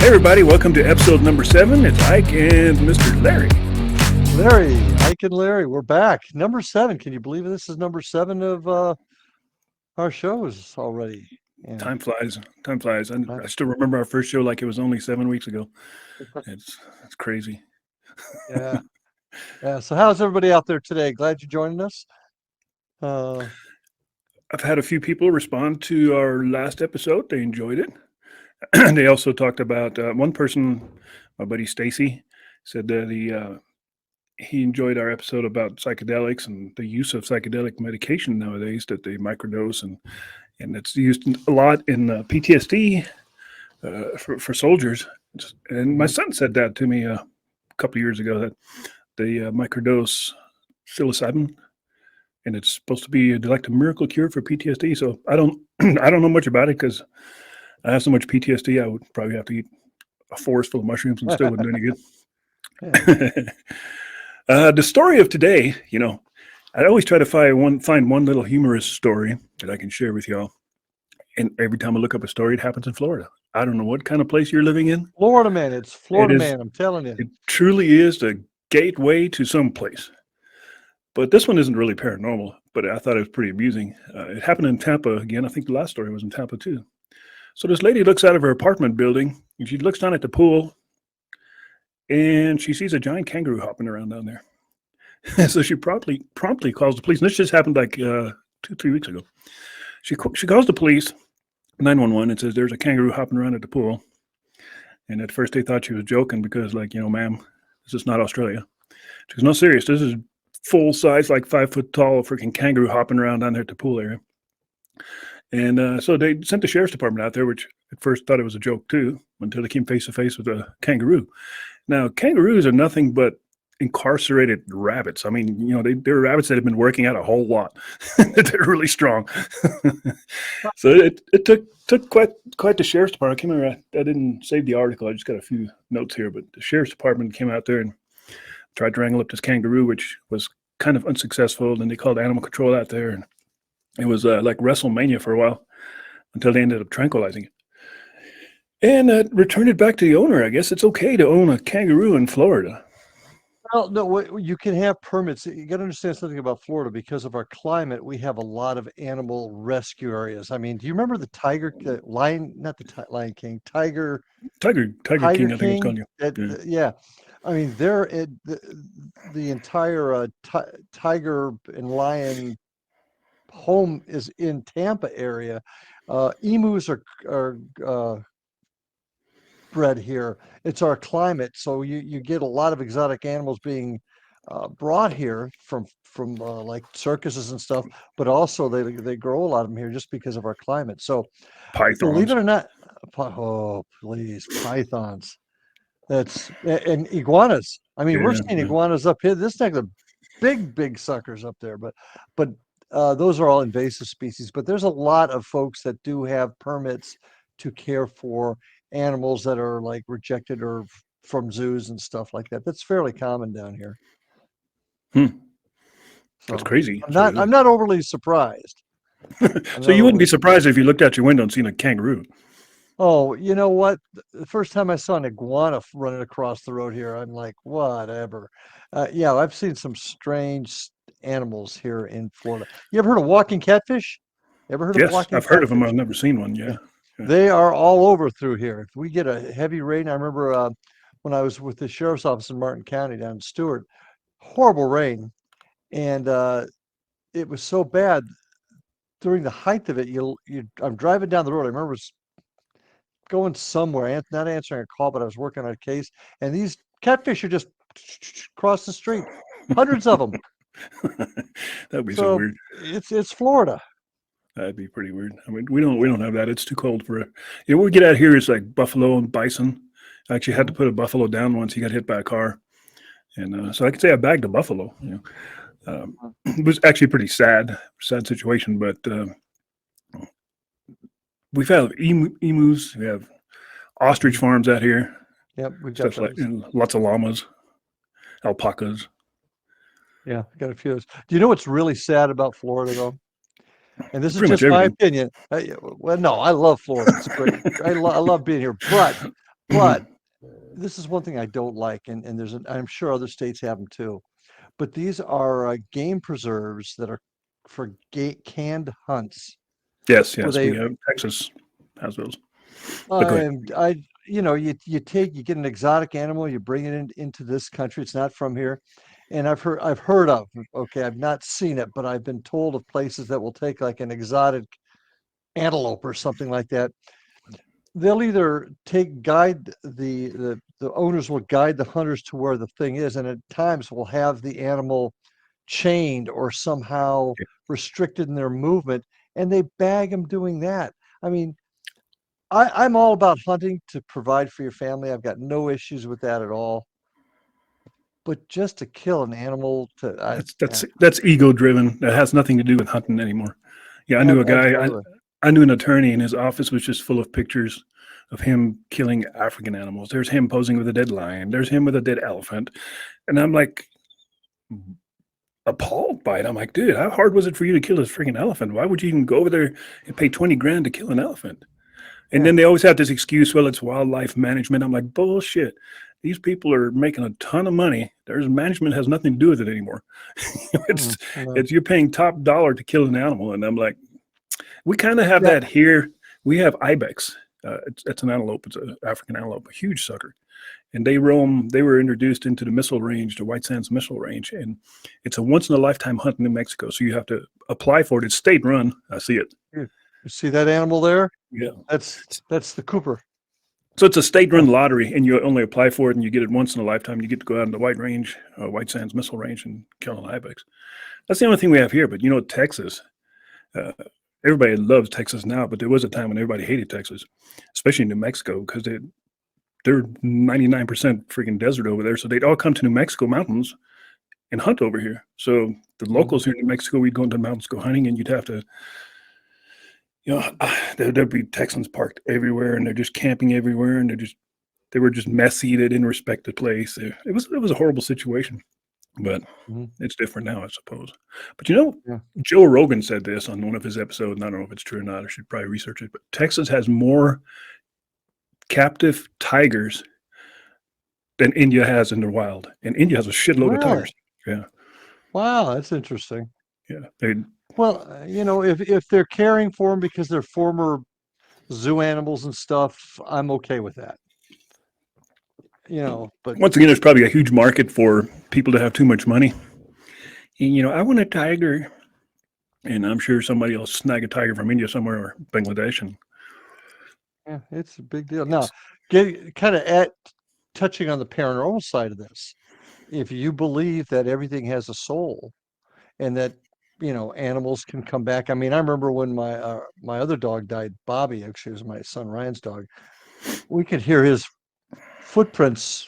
everybody, welcome to episode number 7. It's Ike and Mr. Larry. Ike and Larry, we're back. Number 7. Can you believe this is number 7 of our shows already? Yeah. Time flies. I still remember our first show like it was only 7 weeks ago. It's crazy. Yeah. So how's everybody out there today? Glad you're joining us. I've had a few people respond to our last episode. They enjoyed it. They also talked about one person, my buddy Stacy, said that he enjoyed our episode about psychedelics and the use of psychedelic medication nowadays that they microdose, and it's used a lot in PTSD for soldiers. And my son said that to me a couple of years ago, that they microdose psilocybin, and it's supposed to be like a miracle cure for PTSD. So I don't know much about it because I have so much PTSD. I would probably have to eat a forest full of mushrooms and still wouldn't do any good. The story of today, I always try to find one little humorous story that I can share with y'all. And every time I look up a story, it happens in Florida. I don't know what kind of place you're living in. Florida man, it's Florida man, I'm telling you. It truly is the gateway to some place. But this one isn't really paranormal, but I thought it was pretty amusing. It happened in Tampa again. I think the last story was in Tampa too. So this lady looks out of her apartment building, and she looks down at the pool, and she sees a giant kangaroo hopping around down there. So she promptly calls the police. And this just happened like 2-3 weeks ago. She calls the police, 911, and says there's a kangaroo hopping around at the pool. And at first they thought she was joking because, ma'am, this is not Australia. She goes, no, serious. This is full size, like 5 foot tall, freaking kangaroo hopping around down there at the pool area. And so they sent the sheriff's department out there, which at first thought it was a joke too, until they came face to face with a kangaroo. Now, kangaroos are nothing but incarcerated rabbits. I mean, they're rabbits that have been working out a whole lot. They're really strong. So it took quite the sheriff's department. I came here, I didn't save the article. I just got a few notes here, but the sheriff's department came out there and tried to wrangle up this kangaroo, which was kind of unsuccessful. Then they called animal control out there, and it was like WrestleMania for a while until they ended up tranquilizing it and returned it back to the owner. I guess it's okay to own a kangaroo in Florida. Well, no, you can have permits. You got to understand something about Florida. Because of our climate, we have a lot of animal rescue areas. I mean, do you remember the Tiger Lion? Not the Lion King, Tiger King. I think it's called. Yeah. I mean, the entire tiger and lion home is in Tampa area. Emus are bred here. It's our climate, so you get a lot of exotic animals being brought here from like circuses and stuff, but also they grow a lot of them here just because of our climate. So pythons, believe it or not, oh please, pythons. And iguanas. I mean, we're seeing iguanas up here. This neck, the big suckers up there, but those are all invasive species. But there's a lot of folks that do have permits to care for animals that are like rejected or from zoos and stuff like that. That's fairly common down here. So that's crazy. I'm not overly surprised. So you wouldn't be surprised if you looked out your window and seen a kangaroo. Oh, you know what? The first time I saw an iguana running across the road here, I'm like, whatever. Yeah, I've seen some strange animals here in Florida. You ever heard of walking catfish? Yes, I've heard of them. I've never seen one. Yeah. They are all over through here. If we get a heavy rain, I remember when I was with the sheriff's office in Martin County down in Stewart, horrible rain. And it was so bad during the height of it. I'm driving down the road. I remember going somewhere, not answering a call, but I was working on a case, and these catfish are just across the street, hundreds of them. That'd be so weird. It's Florida. That'd be pretty weird. I mean, we don't have that. It's too cold for it. What we get out here is like buffalo and bison. I actually had to put a buffalo down once. He got hit by a car, and so I could say I bagged a buffalo. It was actually a pretty sad situation, but. We've had emus. We have ostrich farms out here. Yep, we've got lots of llamas, alpacas. Yeah, got a few of those. Do you know what's really sad about Florida, though? And this is just my opinion. Well, no, I love Florida. It's great. I love being here. But But this is one thing I don't like, and I'm sure other states have them too. But these are game preserves that are for canned hunts, Yes, where yes, we they have Texas has those. But go ahead. I you get an exotic animal, you bring it into this country. It's not from here, and I've heard of. Okay, I've not seen it, but I've been told of places that will take like an exotic antelope or something like that. They'll either the owners will guide the hunters to where the thing is, and at times will have the animal chained or somehow restricted in their movement, and they bag them doing that. I mean, I'm all about hunting to provide for your family. I've got no issues with that at all. But just to kill an animal That's ego driven. That has nothing to do with hunting anymore. Yeah, I knew a guy. absolutely. I knew an attorney, and his office was just full of pictures of him killing African animals. There's him posing with a dead lion. There's him with a dead elephant, and I'm like appalled by it. I'm like, dude, how hard was it for you to kill this freaking elephant? Why would you even go over there and pay 20 grand to kill an elephant? And Yeah. then they always have this excuse, well, it's wildlife management. I'm like, bullshit. These people are making a ton of money. There's management has nothing to do with it anymore. it's No. you're paying top dollar to kill an animal. And I'm like, we kind of have Yeah. that here. We have ibex. It's an antelope. It's an African antelope, a huge sucker. And they roam. They were introduced into the missile range, the White Sands Missile Range, and it's a once in a lifetime hunt in New Mexico. So you have to apply for it. It's state run. I see it. You see that animal there? Yeah. That's the Cooper. So it's a state-run lottery, and you only apply for it, and you get it once in a lifetime. You get to go out in the White Sands Missile Range, and kill an ibex. That's the only thing we have here. But Texas, uh, everybody loves Texas now, but there was a time when everybody hated Texas, especially New Mexico, because they're 99% freaking desert over there. So they'd all come to New Mexico mountains and hunt over here. So the locals here in New Mexico, we'd go into the mountains, go hunting, and you'd have to. There'd be Texans parked everywhere, and they're just camping everywhere, and they were just messy. They didn't respect the place. It was a horrible situation, but it's different now, I suppose. But Yeah. Joe Rogan said this on one of his episodes, and I don't know if it's true or not. I should probably research it. But Texas has more captive tigers than India has in the wild, and India has a shitload of Really? tigers. Yeah, Wow, that's interesting. yeah. Well, if they're caring for them because they're former zoo animals and stuff, I'm okay with that. But Once again, there's probably a huge market for people to have too much money. And, I want a tiger, and I'm sure somebody will snag a tiger from India somewhere or Bangladesh. And yeah, it's a big deal. Now, get kind of at touching on the paranormal side of this. If you believe that everything has a soul and that animals can come back. I mean, I remember when my other dog died, Bobby, actually was my son Ryan's dog. We could hear his footsteps,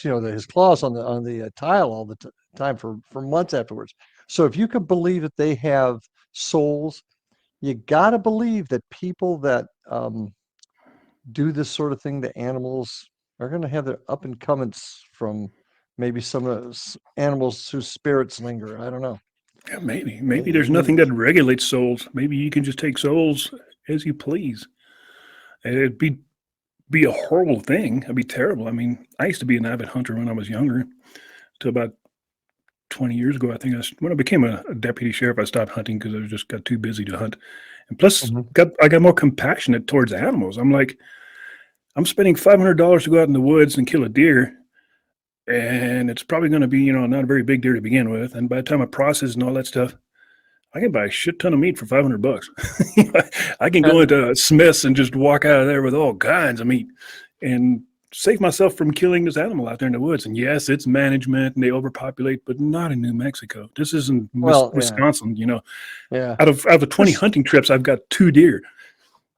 his claws on the tile all the time for months afterwards. So if you can believe that they have souls, you got to believe that people that do this sort of thing to animals are going to have their up and comings from maybe some of those animals whose spirits linger. I don't know. yeah, maybe there's You- nothing that regulates souls. Maybe you can just take souls as you please. And it'd be a horrible thing. It'd be terrible. I mean, I used to be an avid hunter when I was younger. To about 20 years ago, I think when I became a deputy sheriff, I stopped hunting because I just got too busy to hunt. And plus, Mhm. I got more compassionate towards animals. I'm like, I'm spending $500 to go out in the woods and kill a deer, and it's probably going to be, not a very big deer to begin with. And by the time I process and all that stuff, I can buy a shit ton of meat for $500. I can go into Smith's and just walk out of there with all kinds of meat and save myself from killing this animal out there in the woods. And yes, it's management and they overpopulate, but not in New Mexico. This isn't Well, yeah, Wisconsin. yeah. Out of 20 This- hunting trips, I've got 2 deer.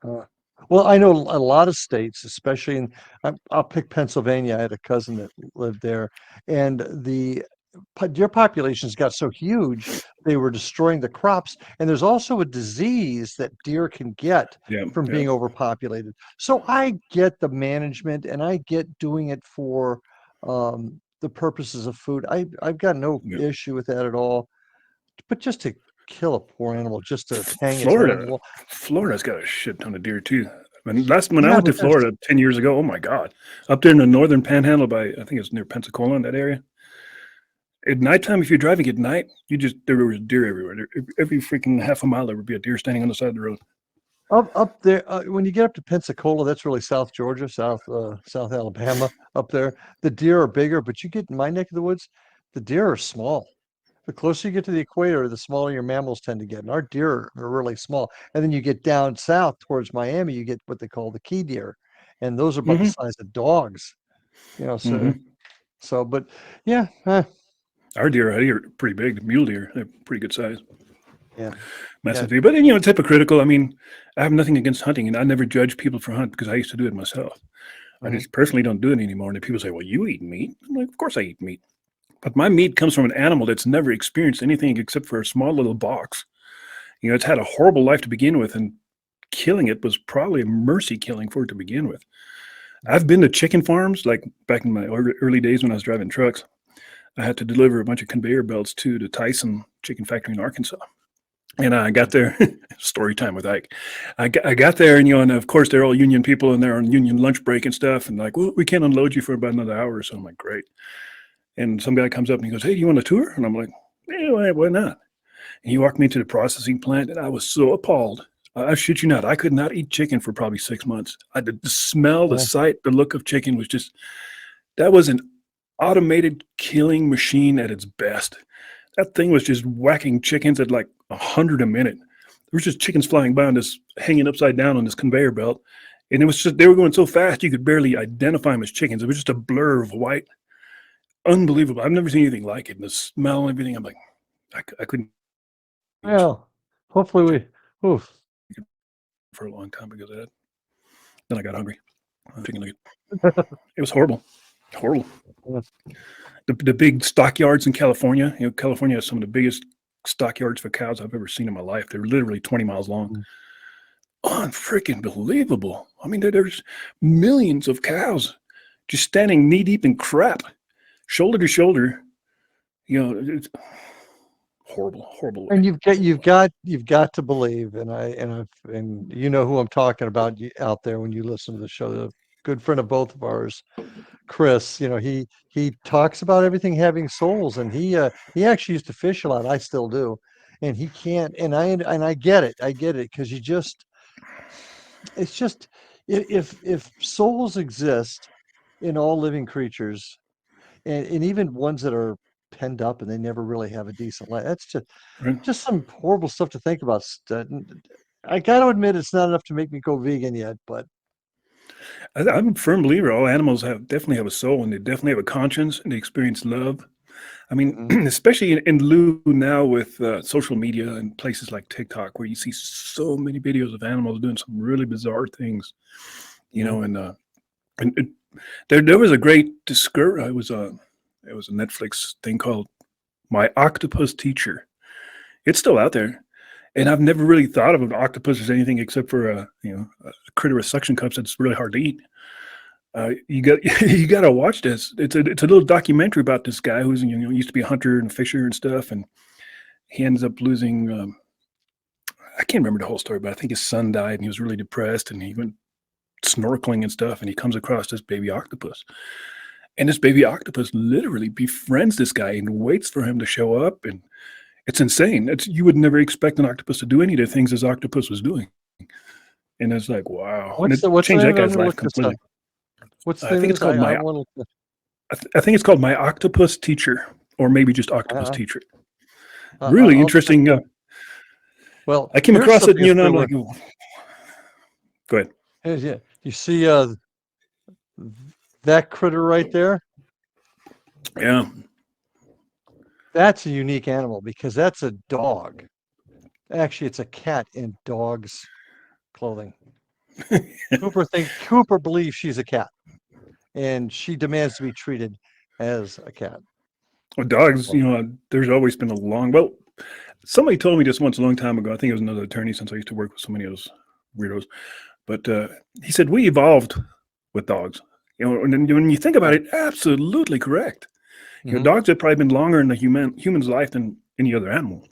Uh, well, I know a lot of states, especially I'll pick Pennsylvania. I had a cousin that lived there, and the deer populations got so huge they were destroying the crops. And there's also a disease that deer can get Yeah, from yeah. being overpopulated. So I get the management, and I get doing it for the purposes of food. I've got no Yeah. issue with that at all. But just to kill a poor animal, just to hang its head on the Florida, wall. Florida's got a shit ton of deer too. When I Yeah, went to but there's Florida 10 years ago, oh my God, up there in the northern panhandle by, I think it's near Pensacola in that area. At nighttime, if you're driving at night, there was deer everywhere. Every freaking half a mile, there would be a deer standing on the side of the road. up there when you get up to Pensacola, that's really South Georgia, South Alabama. Up there, the deer are bigger, but you get in my neck of the woods, the deer are small. The closer you get to the equator, the smaller your mammals tend to get, and our deer are really small. And then you get down south towards Miami, you get what they call the key deer, and those are about the Hmm. size of dogs. So Hmm. but yeah, Our deer out here are pretty big. The mule deer, they're pretty good size. yeah, yeah. Massive deer. But, it's hypocritical. I mean, I have nothing against hunting, and I never judge people for hunt because I used to do it myself. I Mhm. just personally don't do it anymore. And people say, well, you eat meat. I'm like, of course I eat meat. But my meat comes from an animal that's never experienced anything except for a small little box. It's had a horrible life to begin with, and killing it was probably a mercy killing for it to begin with. I've been to chicken farms, like back in my early days when I was driving trucks. I had to deliver a bunch of conveyor belts to the Tyson chicken factory in Arkansas. And I got there, story time with Ike. I got there, and of course they're all union people, and they're on union lunch break and stuff. And like, well, we can't unload you for about another hour or so. I'm like, great. And some guy comes up and he goes, hey, do you want a tour? And I'm like, yeah, why not? And he walked me to the processing plant, and I was so appalled. I shit you not. I could not eat chicken for probably 6 months. The smell, the Yeah. sight, the look of chicken was just, that was an automated killing machine at its best. That thing was just whacking chickens at like 100 a minute. There was just chickens flying by on this, hanging upside down on this conveyor belt. And it was just, they were going so fast, you could barely identify them as chickens. It was just a blur of white. Unbelievable. I've never seen anything like it. And the smell and everything, I'm like, I couldn't eat Well, hopefully oof. chicken for a long time because of that. Then I got hungry. Chicken nugget. It was horrible. Horrible. Yeah. The big stockyards in California. California has some of the biggest stockyards for cows I've ever seen in my life. They're literally 20 miles long. Mm. Unfreaking believable. I mean, there's millions of cows just standing knee deep in crap, shoulder to shoulder. It's horrible, horrible way. And you've got to believe, and you know who I'm talking about out there when you listen to the show. A good friend of both of ours, Chris. He talks about everything having souls, and he actually used to fish a lot. I still do, and he can't. And I get it. I get it because it's just if souls exist in all living creatures, and even ones that are penned up and they never really have a decent life. That's Right? just some horrible stuff to think about. I got to admit, it's not enough to make me go vegan yet, but I'm a firm believer all animals definitely have a soul, and they definitely have a conscience, and they experience love. I mean, mhm, especially in lieu now with social media and places like TikTok, where you see so many videos of animals doing some really bizarre things, mhm. and there was a great it was a Netflix thing called My Octopus Teacher. It's still out there, and I've never really thought of an octopus as anything except for a critter with suction cups that's really hard to eat. You got to watch this. It's a little documentary about this guy who's used to be a hunter and fisher and stuff, and he ends up losing. I can't remember the whole story, but I think his son died, and he was really depressed, and he went snorkeling and stuff, and he comes across this baby octopus, and this baby octopus literally befriends this guy and waits for him to show up, and it's insane. You would never expect an octopus to do any of the things this octopus was doing, and it's like wow, and it What's the changed name that of it? I'm guy's gonna life look this up. completely. What's the I name think of it's this? called I my want to. I think it's called My Octopus Teacher, or maybe just Octopus Uh, Teacher. Really I'll check. interesting. Well, I came here's across it, something and that's I'm really like, worth. oh, go ahead. Yeah, you see that critter right there? Yeah, That's a unique animal because that's a dog. Actually, it's a cat in dog's clothing. Cooper believes she's a cat, and she demands to be treated as a cat. well, dogs. Well, There's always been a long. Somebody told me this once a long time ago. I think it was another attorney, since I used to work with so many of those weirdos. But he said we evolved with dogs. And then when you think about it, absolutely correct. mhm, Dogs have probably been longer in the human's life than any other animal.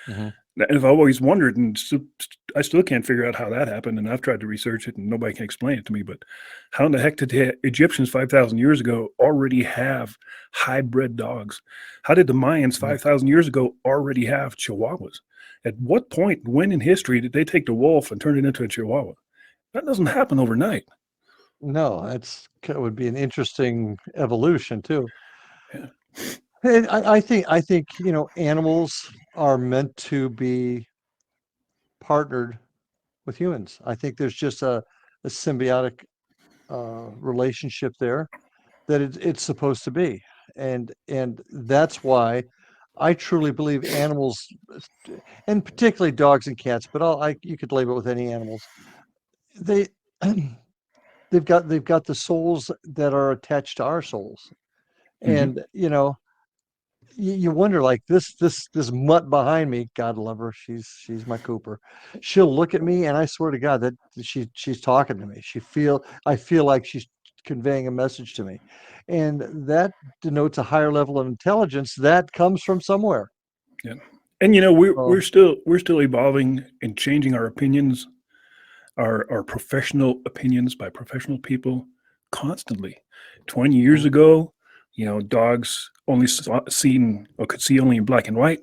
mhm. And I've always wondered, and I still can't figure out how that happened. And I've tried to research it, and nobody can explain it to me. But how in the heck did the Egyptians 5,000 years ago already have hybrid dogs? How did the Mayans Mhm. 5,000 years ago already have Chihuahuas? At what point, when in history, did they take the wolf and turn it into a Chihuahua? That doesn't happen overnight. No, it would be an interesting evolution too. Yeah. And I think animals are meant to be partnered with humans. I think there's just a symbiotic relationship there that it's supposed to be, and that's why I truly believe animals, and particularly dogs and cats, but you could label it with any animals. They they've got the souls that are attached to our souls, Hmm. and you wonder, like, this mutt behind me, God love her, she's my Cooper. She'll look at me, and I swear to God that she's talking to me. I feel like she's conveying a message to me, and that denotes a higher level of intelligence that comes from somewhere. Yeah. And we're Oh, we're still evolving and changing our opinions, our professional opinions by professional people constantly. 20 years mhm, ago, dogs only seen or could see only in black and white.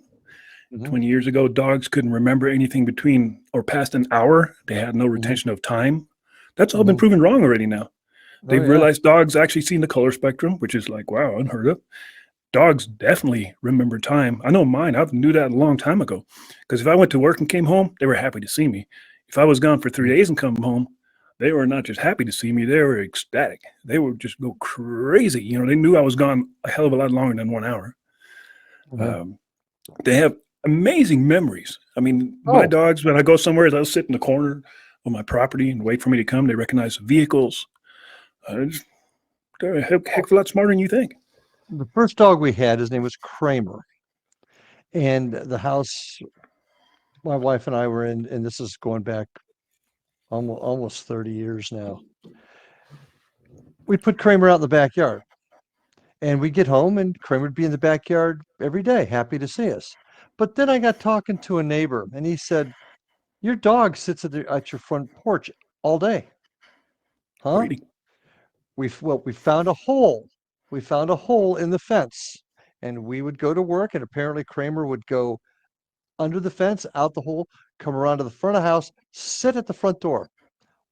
mhm, 20 years ago, dogs couldn't remember anything between or past an hour. They had no mhm, retention of time. That's all been mhm. proven wrong already now. Oh They've yeah. realized dogs actually seen the color spectrum, which is like, wow, unheard of. Dogs definitely remember time. I know mine. I knew that a long time ago. Because if I went to work and came home, they were happy to see me. If I was gone for Mhm, 3 days and come home, they were not just happy to see me, they were ecstatic. They would just go crazy. They knew I was gone a hell of a lot longer than 1 hour. mhm. Um, they have amazing memories. I mean, my Oh, dogs, when I go somewhere, they'll sit in the corner of my property and wait for me to come. They recognize the vehicles. They're a heck of a lot smarter than you think. the first dog we had, his name was Kramer, and the house my wife and I were in, and this is going back almost 30 years now. We put Kramer out in the backyard, and we'd get home, and Kramer would be in the backyard every day, happy to see us. But then I got talking to a neighbor, and he said, "Your dog sits at your front porch all day, huh?" Waiting. We found a hole. We found a hole in the fence, and we would go to work, and apparently Kramer would go under the fence, out the hole, come around to the front of the house, sit at the front door,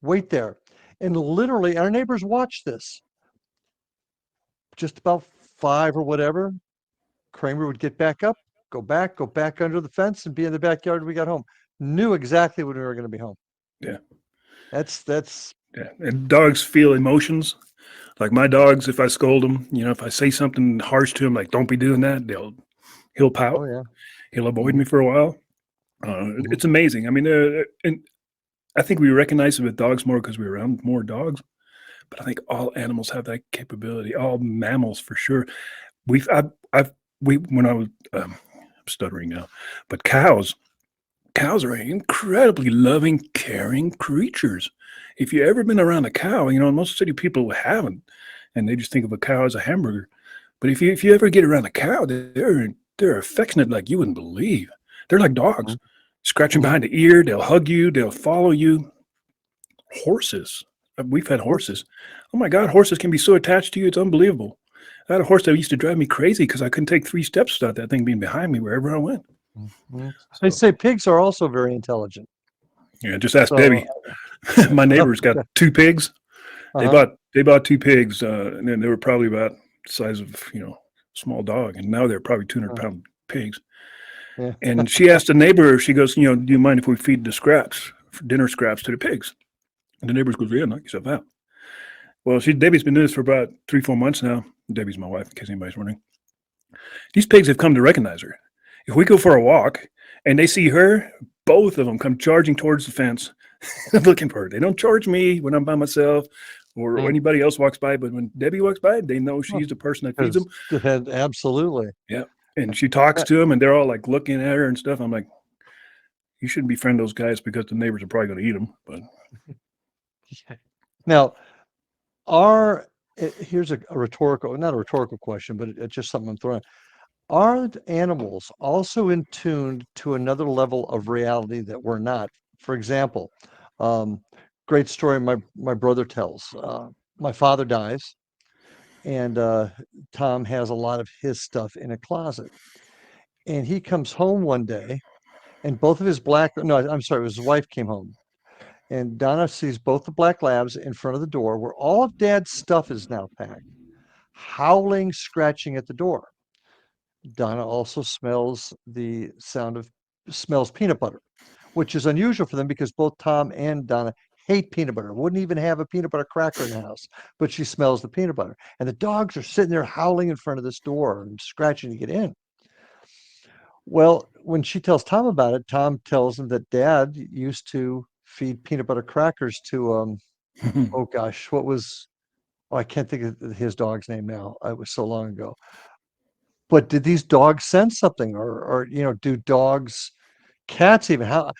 wait there. And literally, our neighbors watched this. Just about 5 or whatever, Kramer would get back up, go back under the fence, and be in the backyard when we got home. Knew exactly when we were going to be home. Yeah. That's Yeah. And dogs feel emotions. Like my dogs, if I scold them, if I say something harsh to him, like "Don't be doing that," he'll oh pout. yeah. He'll avoid Hmm. me for a while. Hmm. It's amazing. I mean, and I think we recognize it with dogs more because we're around more dogs. But I think all animals have that capability. All mammals, for sure. I've, we when I was, I'm stuttering now, but cows are incredibly loving, caring creatures. If you've ever been around a cow, most city people haven't, and they just think of a cow as a hamburger. But if you ever get around a cow, they're affectionate like you wouldn't believe. They're like dogs, scratching Hmm. behind the ear. They'll hug you. They'll follow you. Horses. We've had Horse. horses. Oh my God, horses can be so attached to you. It's unbelievable. I had a horse that used to drive me crazy because I couldn't take 3 steps without that thing being behind me wherever I went. Mhm. They So say pigs are also very intelligent. yeah, just ask So, Debbie. My neighbor's got 2 pigs. They uh-huh. bought they bought 2 pigs, and then they were probably about the size of small dog, and now they're probably 200 uh, pound pigs. yeah. And she asked the neighbor, she goes, "Do you mind if we feed the scraps, dinner scraps, to the pigs?" And the neighbor goes, "Yeah, knock yourself out." Well, Debbie's been doing this for about 3, 4 months now. Debbie's my wife, in case anybody's wondering. These pigs have come to recognize her. If we go for a walk and they see her, both of them come charging towards the fence, looking for her. They don't charge me when I'm by myself or Mm. anybody else walks by, but when Debbie walks by, they know she's the person that feeds them. Absolutely. Yeah. And she talks Uh, to them and they're all like looking at her and stuff. I'm like, you shouldn't befriend those guys because the neighbors are probably going to eat them. But Now, here's a rhetorical, not a rhetorical question, but it's just something I'm throwing. Are animals also in tune to another level of reality that we're not? For example, um, great story my brother tells. My father dies, and Tom has a lot of his stuff in a closet. And he comes home one day, and both of his black no, I'm sorry, his wife came home, and Donna sees both the black labs in front of the door where all of Dad's stuff is now packed, howling, scratching at the door. Donna also smells peanut butter, which is unusual for them because both Tom and Donna hate peanut butter. Wouldn't even have a peanut butter cracker in the house, but she smells the peanut butter. And the dogs are sitting there howling in front of this door and scratching to get in. Well, when she tells Tom about it, Tom tells him that Dad used to feed peanut butter crackers to oh gosh, I can't think of his dog's name now. It was so long ago. But did these dogs sense something, or do dogs, cats even? How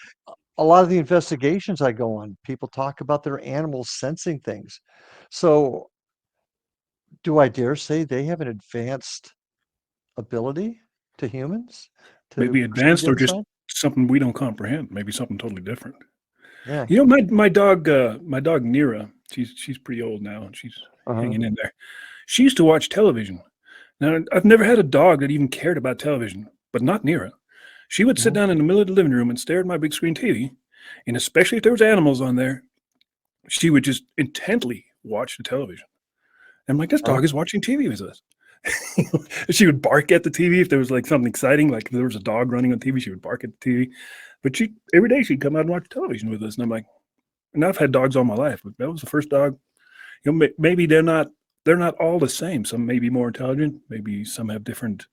a lot of the investigations I go on, people talk about their animals sensing things. So, do I dare say they have an advanced ability to humans to Maybe perceive the advanced or other just side? something we don't comprehend. Maybe something totally different. Yeah. You know, my dog Nira. She's pretty old now, and she's Uh-huh. hanging in there. She used to watch television. Now, I've never had a dog that even cared about television, but not Nira. She would sit Mhm. down in the middle of the living room and stare at my big screen TV, and especially if there was animals on there, she would just intently watch the television. I'm like, this Uh, dog is watching TV with us. She would bark at the TV if there was like something exciting, like if there was a dog running on TV, she would bark at the TV. But she every day she'd come out and watch television with us, and I'm like, and I've had dogs all my life, but that was the first dog. You know, maybe they're not all the same. Some may be more intelligent, maybe some have different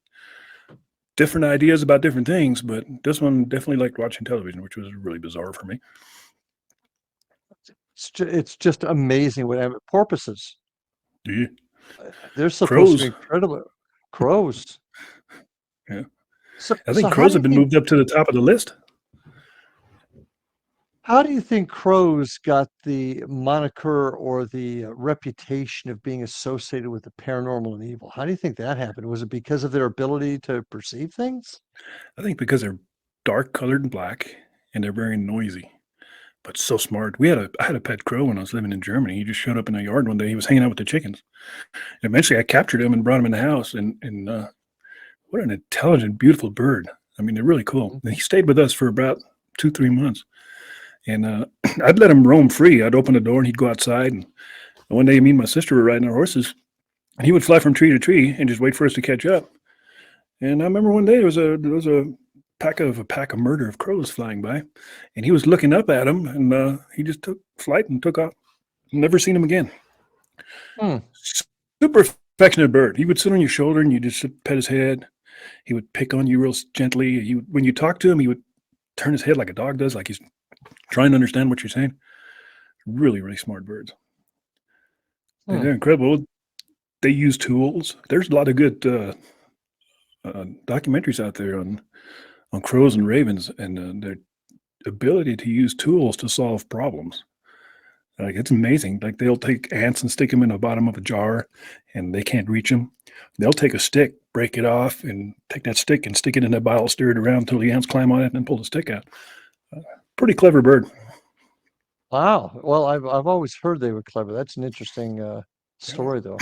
ideas about different things, but this one definitely liked watching television, which was really bizarre for me. it's just amazing porpoises. Do you? They're supposed to be Crows. incredible. Crows. Yeah. I So think how crows do you have been think moved up to the top of the list. How do you think crows got the moniker or the reputation of being associated with the paranormal and evil? How do you think that happened? Was it because of their ability to perceive things? I think because they're dark colored and black and they're very noisy, but so smart. I had a pet crow when I was living in Germany. He just showed up in the yard one day. He was hanging out with the chickens. And eventually I captured him and brought him in the house. And what an intelligent, beautiful bird. I mean, they're really cool. Mhm. And he stayed with us for about 2, 3 months. And I'd let him roam free. I'd open the door and he'd go outside. And one day, me and my sister were riding our horses, and he would fly from tree to tree and just wait for us to catch up. And I remember one day there was a pack of murder of crows flying by, and he was looking up at him, and he just took flight and took off. Never seen him again. Hmm. Super affectionate bird. He would sit on your shoulder and you just pet his head. He would pick on you real gently. When you talk to him, he would turn his head like a dog does, like he's trying to understand what you're saying. Really, really smart birds. Hmm. They're incredible. They use tools. There's a lot of good documentaries out there on crows and ravens and their ability to use tools to solve problems. Like it's amazing. Like they'll take ants and stick them in the bottom of a jar, and they can't reach them. They'll take a stick, break it off, and take that stick and stick it in a bottle, stir it around until the ants climb on it, and then pull the stick out. Pretty clever bird. Wow. Well, I've always heard they were clever. That's an interesting story, though.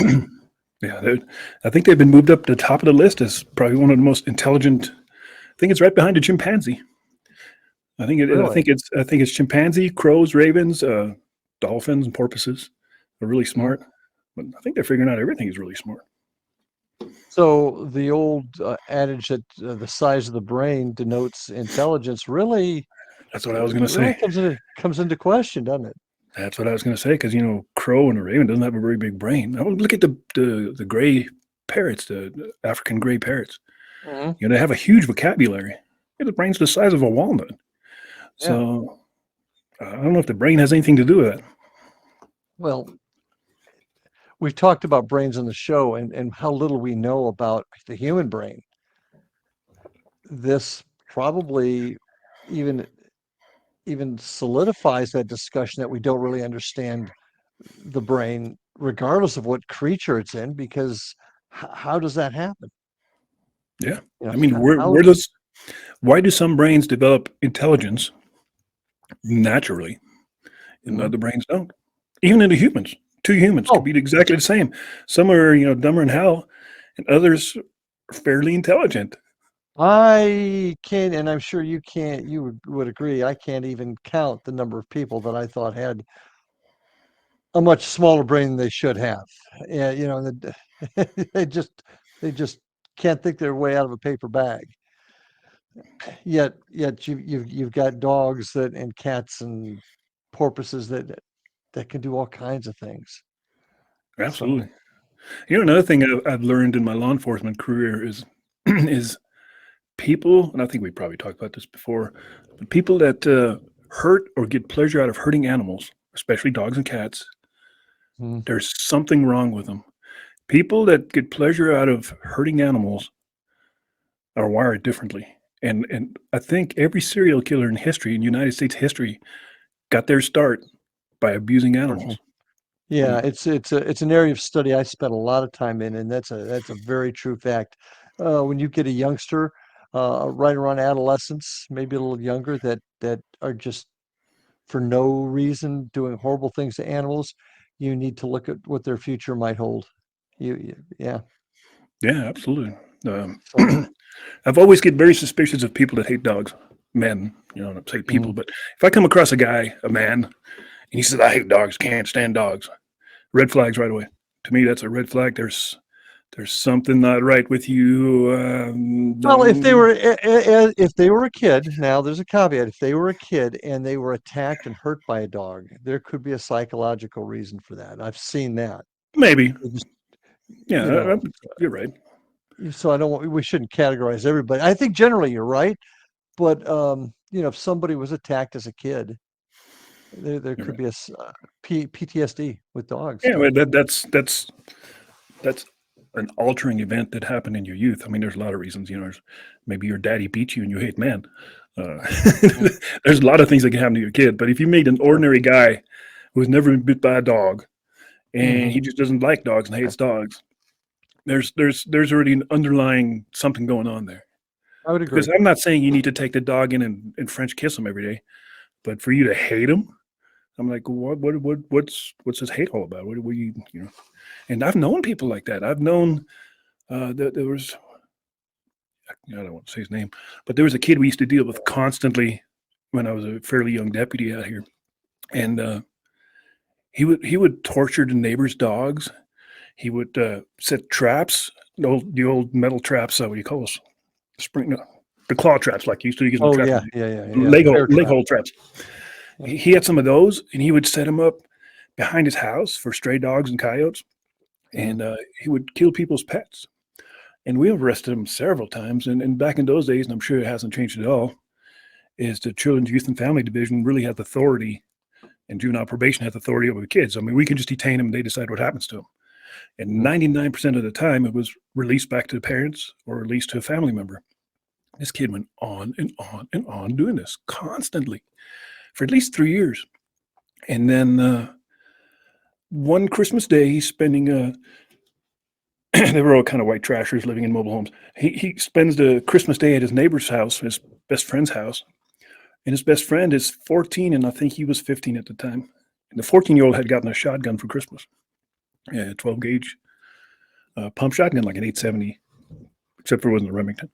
Yeah, I think they've been moved up to the top of the list as probably one of the most intelligent. I think it's right behind the chimpanzee. Really? I think it's chimpanzee, crows, ravens, dolphins, and porpoises are really Mhm. smart. But I think they're figuring out everything is really smart. So the old adage that the size of the brain denotes intelligence That's what I was going to really say. comes into question, doesn't it? That's what I was going to say because crow and a raven doesn't have a very big brain. I look at the gray parrots, the African gray parrots. Mhm. They have a huge vocabulary. The brain's the size of a walnut. Yeah. So I don't know if the brain has anything to do with that. Well, we've talked about brains on the show and how little we know about the human brain. This probably even even solidifies that discussion that we don't really understand the brain, regardless of what creature it's in, because how does that happen? Yeah. You know, I mean, how why do some brains develop intelligence naturally and Mhm. other brains don't? Even in the humans, two humans could Oh, be exactly the same. Some are, dumber than hell, and others are fairly intelligent. I can, and I'm sure you can't, you would agree, I can't even count the number of people that I thought had a much smaller brain than they should have. Yeah, you know, they just they just can't think their way out of a paper bag. Yet you've got dogs that and cats and porpoises that can do all kinds of things. So, Absolutely. Another thing I've learned in my law enforcement career is is people, and I think we probably talked about this before, but people that hurt or get pleasure out of hurting animals, especially dogs and cats, mm, there's something wrong with them. People that get pleasure out of hurting animals are wired differently. And I think every serial killer in history, in United States history, got their start by abusing torture. animals. I Yeah, mean, it's an area of study I spent a lot of time in, and that's a very true fact. When you get a youngster, right around adolescence, maybe a little younger, that are just for no reason doing horrible things to animals, you need to look at what their future might hold. Yeah. yeah, absolutely. Um, So, I've always get very suspicious of people that hate dogs. Men, I don't say people, mm, but if I come across a guy, a man, and he says, I hate dogs, can't stand dogs, red flags right away. To me, that's a red flag. There's something not right with you. well, Don't if they were a kid, now there's a caveat. If they were a kid and they were attacked and hurt by a dog, there could be a psychological reason for that. I've seen that. maybe. It just, Yeah, you know, you're right. so I don't want, we shouldn't categorize everybody. I think generally you're right, but if somebody was attacked as a kid, there You're could right. be PTSD with dogs Yeah, too. but that's an altering event that happened in your youth. I mean, there's a lot of reasons. Maybe your daddy beat you and you hate men. Uh, Mm, there's a lot of things that can happen to your kid. But if you meet an sure. ordinary guy who's never been bit by a dog and Hmm. he just doesn't like dogs and hates dogs, there's already an underlying something going on there. I would Because agree. I'm not saying you need to take the dog in and French kiss him every day, but for you to hate him, I'm like, what's this hate all about? What you know? And I've known people like that. I've known there was I don't want to say his name, but there was a kid we used to deal with constantly when I was a fairly young deputy out here, and he would torture the neighbors' dogs. He would set traps, the old metal traps. What do you call those? Spring, no, the claw traps, like you used to use in the Oh trap, yeah, yeah. leg hole, Bear leg trap. hole traps. Yeah. He had some of those, and he would set them up behind his house for stray dogs and coyotes, Mm, and he would kill people's pets. And we arrested him several times. And back in those days, and I'm sure it hasn't changed at all, is the Children's Youth and Family Division really had the authority, and juvenile probation had the authority over the kids. I mean, we can just detain them and they decide what happens to them. And mm. 99% of the time, it was released back to the parents or released to a family member. This kid went on and on and on doing this constantly for at least 3 years. And then one Christmas day, he's spending they were all kind of white trashers living in mobile homes. He spends the Christmas day at his neighbor's house, his best friend's house, and his best friend is 14, and I think he was 15 at the time. And the 14-year-old had gotten a shotgun for Christmas, a 12 gauge pump shotgun, like an 870, except for it wasn't a Remington.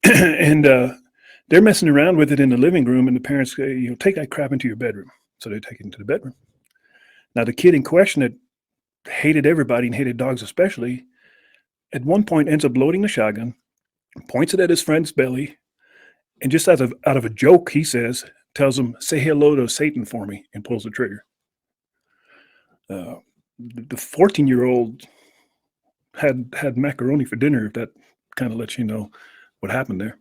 And they're messing around with it in the living room, and the parents say, take that crap into your bedroom. So they take it into the bedroom. Now the kid in question that hated everybody and hated dogs especially, at one point ends up loading the shotgun, points it at his friend's belly, and just out of a joke, he tells him, say hello to Satan for me, and pulls the trigger. Uh, the 14-year-old had macaroni for dinner, if that kind of lets you know what happened there.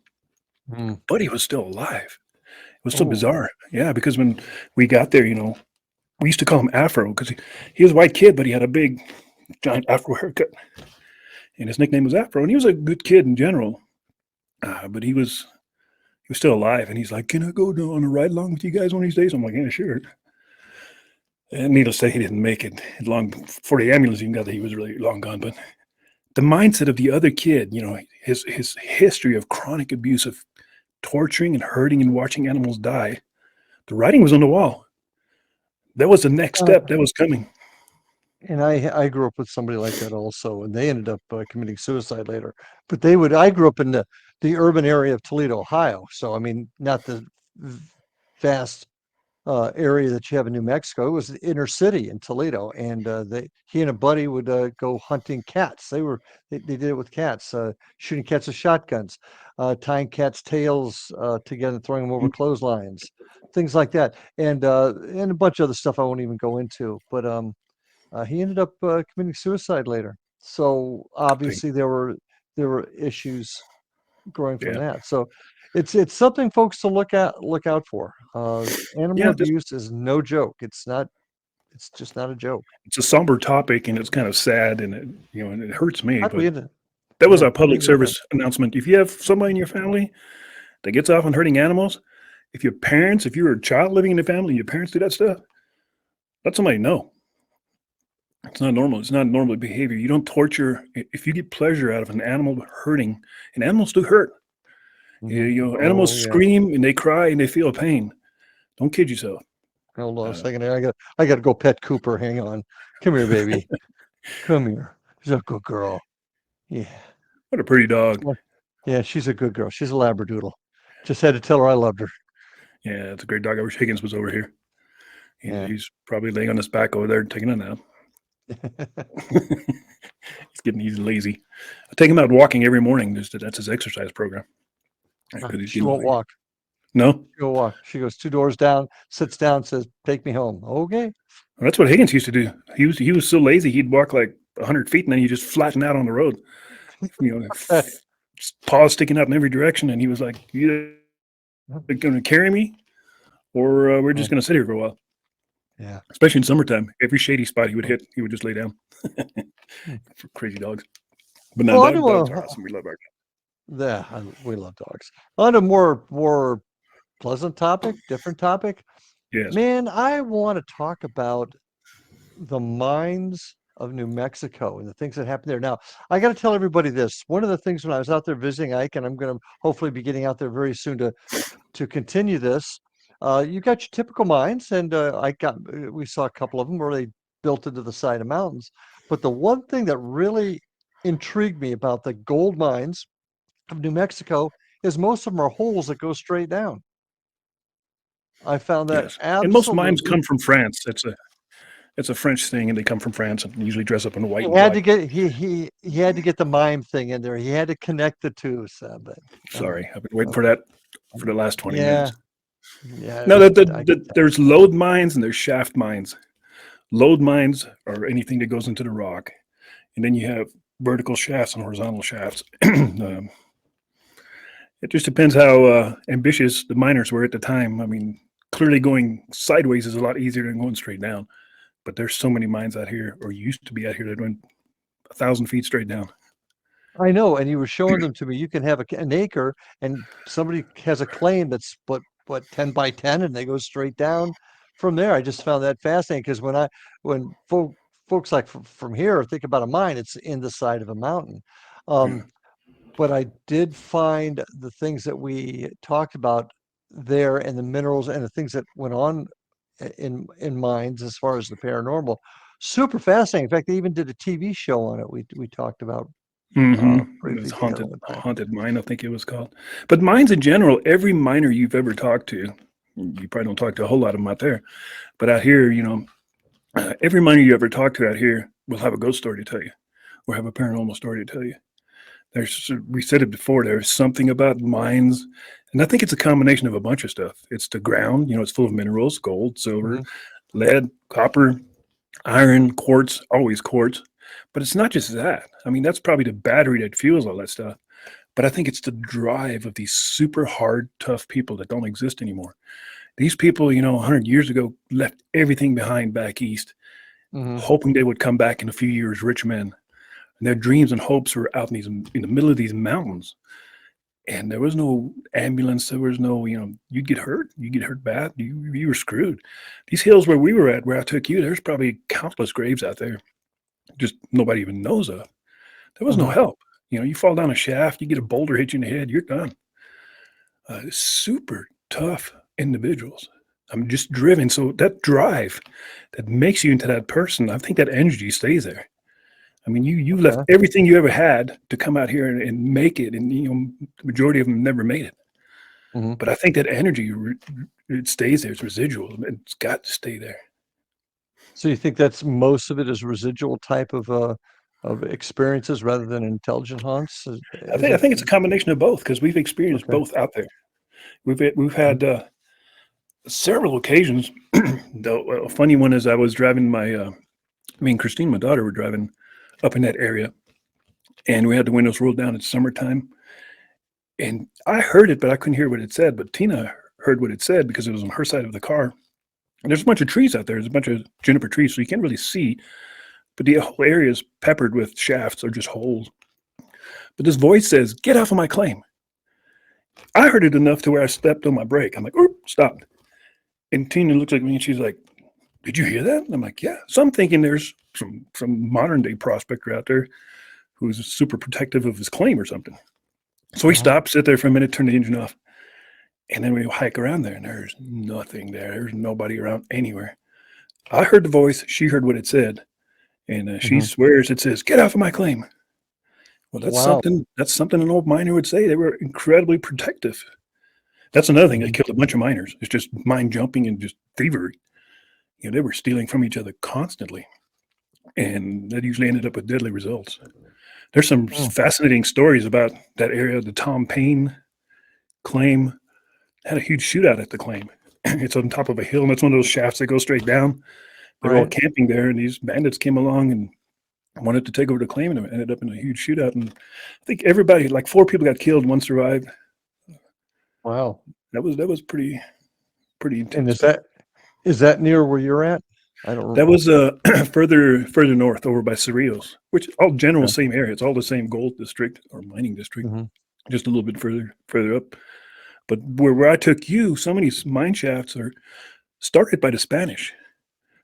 Mm. But he was still alive. It was so Oh, bizarre. Yeah, because when we got there, we used to call him Afro because he was a white kid, but he had a big, giant Afro haircut. And his nickname was Afro. And he was a good kid in general. But he was still alive. And he's like, can I go on a ride along with you guys one of these days? I'm like, yeah, sure. And needless to say, he didn't make it long. For the ambulance even got that he was really long gone. But the mindset of the other kid, his history of chronic abuse of torturing and hurting and watching animals die. The writing was on the wall. That was the next Uh, step that was coming. and I grew up with somebody like that also, and they ended up committing suicide later. But they would. I grew up in the urban area of Toledo, Ohio. So I mean, not the vast area that you have in New Mexico. It was the inner city in Toledo, and he and a buddy would go hunting cats. They did it with cats, shooting cats with shotguns, tying cats' tails together, and throwing them over clotheslines, things like that, and a bunch of other stuff I won't even go into. But he ended up committing suicide later. So Thing. obviously there were issues growing from Yeah. that. So it's something folks to look out for. Animal Yeah. abuse is no joke. It's just not a joke. It's a somber topic and it's kind of sad and it hurts me, How do we but end it? that was Yeah, our how do we public end it then? service announcement. If you have somebody in your family that gets off on hurting animals, if you're a child living in the family, your parents do that stuff, let somebody know. It's not normal. It's not normal behavior. You don't torture. If you get pleasure out of an animal hurting, and animals do hurt. Animals Oh yeah. scream and they cry and they feel pain. Don't kid yourself. Hold on a Uh, second there. I got to go pet Cooper. Hang on. Come here, baby. Come here. She's a good girl. Yeah. what a pretty dog. Well, yeah, she's a good girl. She's a Labradoodle. Just had to tell her I loved her. Yeah, it's a great dog. I wish Higgins was over here. Yeah. He's probably laying on his back over there taking a nap. He's lazy. I take him out walking every morning. That's his exercise program. Because he's She getting won't lazy. walk. No, She won't walk. She goes 2 doors down, sits down, says, "Take me home." Okay. that's what Higgins used to do. He was so lazy he'd walk like 100 feet and then he just flatten out on the road. Paws sticking out in every direction, and he was like, "You either going to carry me, or we're just going to sit here for a while." Yeah. Especially in summertime, every shady spot he would hit, he would just lay down. For crazy dogs. But no, Well, on to dogs are awesome. We love our we love dogs. On a more pleasant topic, different topic. yes, Man, I want to talk about the mines of New Mexico and the things that happen there. Now, I got to tell everybody this. One of the things when I was out there visiting Ike, and I'm going to hopefully be getting out there very soon to continue this. You got your typical mines, and we saw a couple of them where they built into the side of mountains. But the one thing that really intrigued me about the gold mines of New Mexico is most of them are holes that go straight down. I found that yes. And most mimes absolutely. come from France. It's a French thing, and they come from France and usually dress up in white He and had to black. get he had to get the mime thing in there. He had to connect the two. So, but Sorry, I've been waiting uh, for that for the last 20 yeah, minutes. yeah, No, I get that. there's lode mines and there's shaft mines. Lode mines are anything that goes into the rock, and then you have vertical shafts and horizontal shafts. It just depends how ambitious the miners were at the time. I mean, clearly going sideways is a lot easier than going straight down. But there's so many mines out here, or used to be out here, that went 1,000 feet straight down. I know, and you were showing them to me. You can have an acre, and somebody has a claim that's what 10 by 10, and they go straight down from there. I just found that fascinating because when folks like from here think about a mine, it's in the side of a mountain. Yeah. Um, but I did find the things that we talked about there, and the minerals and the things that went on in mines as far as the paranormal, super fascinating. In fact, they even did a TV show on it. We talked about Mm-hmm. It was briefly together haunted, one time. haunted mine, I think it was called. But mines in general, every miner you've ever talked to, you probably don't talk to a whole lot of them out there, but out here, every miner you ever talk to out here will have a ghost story to tell you, or have a paranormal story to tell you. We said it before, there's something about mines, and I think it's a combination of a bunch of stuff. It's the ground, it's full of minerals, gold, silver, Mhm. lead, copper, iron, quartz, always quartz. But it's not just that. I mean, that's probably the battery that fuels all that stuff. But I think it's the drive of these super hard, tough people that don't exist anymore. These people, 100 years ago, left everything behind back east, Mhm. hoping they would come back in a few years rich men. And their dreams and hopes were out in the middle of these mountains. And there was no ambulance. There was no, you'd get hurt. You get hurt bad. You were screwed. These hills where we were at, where I took you, there's probably countless graves out there. Just nobody even knows of. There was no help. You fall down a shaft, you get a boulder hit you in the head, you're done. Super tough individuals. I'm just driven. So that drive that makes you into that person, I think that energy stays there. I mean, you left Okay. everything you ever had to come out here and make it, and the majority of them never made it. Hmm. But I think that energy, it stays there. It's residual. It's got to stay there. So you think that's most of it is residual type of experiences rather than intelligent haunts? Is I it think it's a combination of both because we've experienced okay? both out there. We've had several occasions. Though a funny one is I was driving me and Christine, my daughter, were driving up in that area, and we had the windows rolled down. It's summertime, and I heard it, but I couldn't hear what it said. But Tina heard what it said because it was on her side of the car. And there's a bunch of trees out there. There's a bunch of juniper trees, so you can't really see. But the whole area is peppered with shafts or just holes. But this voice says, "Get off of my claim." I heard it enough to where I stepped on my brake. I'm like, "Oop, stop." And Tina looks at me and she's like, "Did you hear that?" And I'm like, "Yeah." So I'm thinking there's some modern day prospector out there who's super protective of his claim or something. So we Uh-huh. stop, sit there for a minute, turn the engine off, and then we hike around there, and there's nothing there. There's nobody around anywhere. I heard the voice. She heard what it said, and she Hmm. swears it says, "Get off of my claim." Well, that's Wow. something. That's something an old miner would say. They were incredibly protective. That's another thing that Hmm. killed a bunch of miners. It's just mind jumping and just thievery. They were stealing from each other constantly, and that usually ended up with deadly results. There's some Mm. fascinating stories about that area. The Tom Paine claim had a huge shootout at the claim. It's on top of a hill, and it's one of those shafts that go straight down. They were all Right. camping there, and these bandits came along and wanted to take over the claim, and it ended up in a huge shootout. And I think everybody, like 4 people, got killed. One survived. Wow. That was pretty And intense stuff. is that near where you're at? I don't. That was further north, over by Cerrillos, which all general Okay. same area. It's all the same gold district or mining district, Hmm. just a little bit further up. But where I took you, some of these mine shafts are started by the Spanish.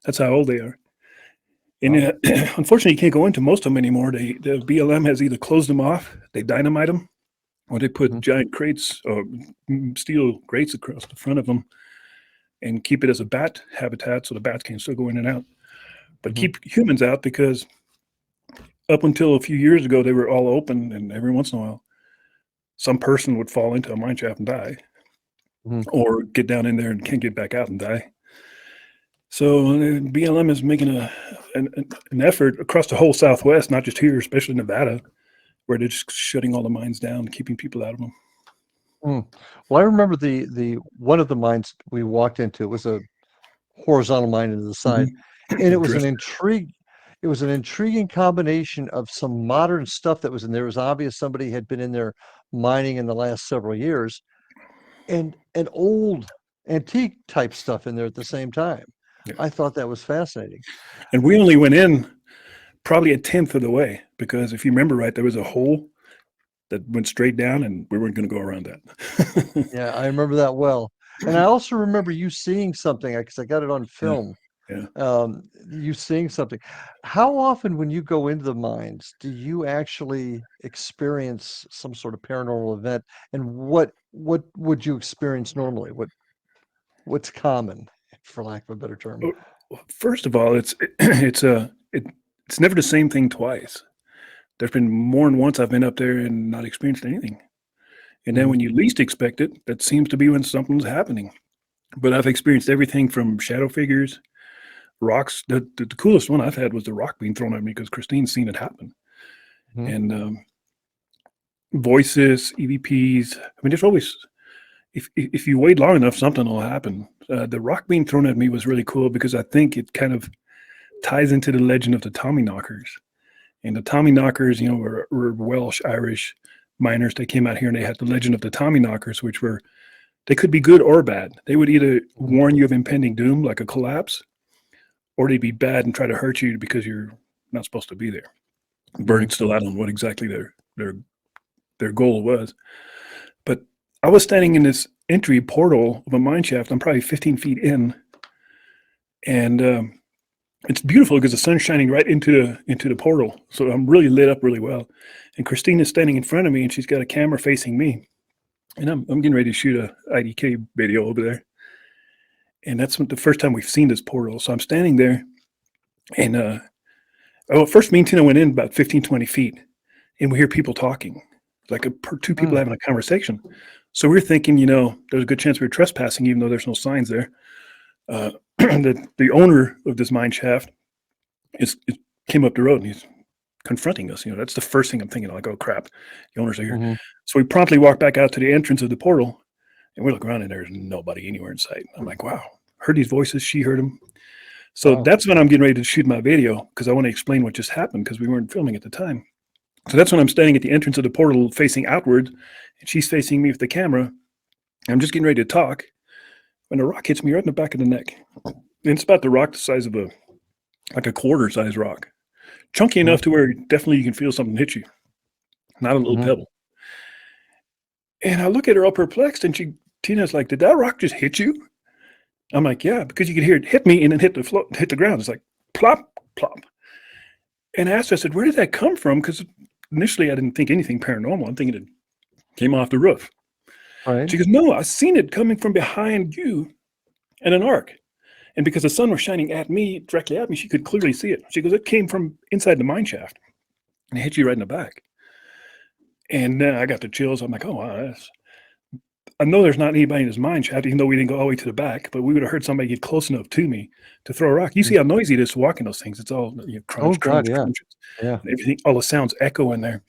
That's how old they are. And Wow. unfortunately, you can't go into most of them anymore. The BLM has either closed them off, they dynamite them, or they put Hmm. giant crates or steel grates across the front of them and keep it as a bat habitat so the bats can still go in and out. But Hmm. keep humans out because up until a few years ago, they were all open, and every once in a while, some person would fall into a mine shaft and die, Hmm. or get down in there and can't get back out and die. So BLM is making an effort across the whole Southwest, not just here, especially Nevada, where they're just shutting all the mines down, keeping people out of them. Mm. Well, I remember the one of the mines we walked into. It was a horizontal mine into the side, Mhm. and Drift. it was an intriguing combination of some modern stuff that was in there. It was obvious somebody had been in there mining in the last several years, and old antique type stuff in there at the same time. Yeah. I thought that was fascinating. And we only went in probably a tenth of the way because if you remember right, there was a hole that went straight down, and we weren't going to go around that. Yeah, I remember that well. And I also remember you seeing something because I got it on Yeah, film. yeah. You seeing something. How often when you go into the mines do you actually experience some sort of paranormal event? And what would you experience normally? What's common, for lack of a better term? Well, first of all, it's never the same thing twice. There's been more than once I've been up there and not experienced anything. And then Mhm, when you least expect it, that seems to be when something's happening. But I've experienced everything from shadow figures, rocks. The coolest one I've had was the rock being thrown at me because Christine's seen it happen. mhm, And voices, EVPs. I mean, there's always, if you wait long enough, something will happen. The rock being thrown at me was really cool because I think it kind of ties into the legend of the Tommyknockers. And the Tommyknockers, were Welsh, Irish miners. They came out here and they had the legend of the Tommyknockers, which were, they could be good or bad. They would either mhm, warn you of impending doom, like a collapse, or they'd be bad and try to hurt you because you're not supposed to be there. The mhm, verdict's still out on what exactly their goal was. But I was standing in this entry portal of a mine shaft. I'm probably 15 feet in, and It's beautiful because the sun's shining right into the portal, so I'm really lit up really well. And Christina's standing in front of me, and she's got a camera facing me, and I'm getting ready to shoot a IDK video over there. And that's the first time we've seen this portal. So I'm standing there, and first me and Tina went in about 15, 20 feet, and we hear people talking, like two people having a conversation. So we're thinking, there's a good chance we're trespassing, even though there's no signs there. The owner of this mine shaft came up the road, and he's confronting us. That's the first thing I'm thinking, like, oh crap, the owners are here. Mhm. So we promptly walk back out to the entrance of the portal, and we look around, and there's nobody anywhere in sight. I'm like, wow, heard these voices. She heard them. So Wow. that's when I'm getting ready to shoot my video, because I want to explain what just happened, because we weren't filming at the time. So that's when I'm standing at the entrance of the portal facing outward, and she's facing me with the camera. I'm just getting ready to talk when a rock hits me right in the back of the neck. And it's about the rock the size of a quarter size rock. Chunky enough to where definitely you can feel something hit you. Not a little pebble. And I look at her all perplexed, and Tina's like, did that rock just hit you? I'm like, yeah, because you could hear it hit me and then hit the ground. It's like plop, plop. And I asked her, I said, where did that come from? Because initially I didn't think anything paranormal. I'm thinking it came off the roof. Right. She goes, no, I seen it coming from behind you in an arc. And because the sun was shining directly at me, she could clearly see it. She goes, it came from inside the mine shaft and it hit you right in the back. And then I got the chills. I'm like, oh, wow, I know there's not anybody in this mine shaft, even though we didn't go all the way to the back, but we would have heard somebody get close enough to me to throw a rock. You see how noisy it is walking those things. It's all crunch, crunch, crunch. Yeah. And everything, all the sounds echo in there.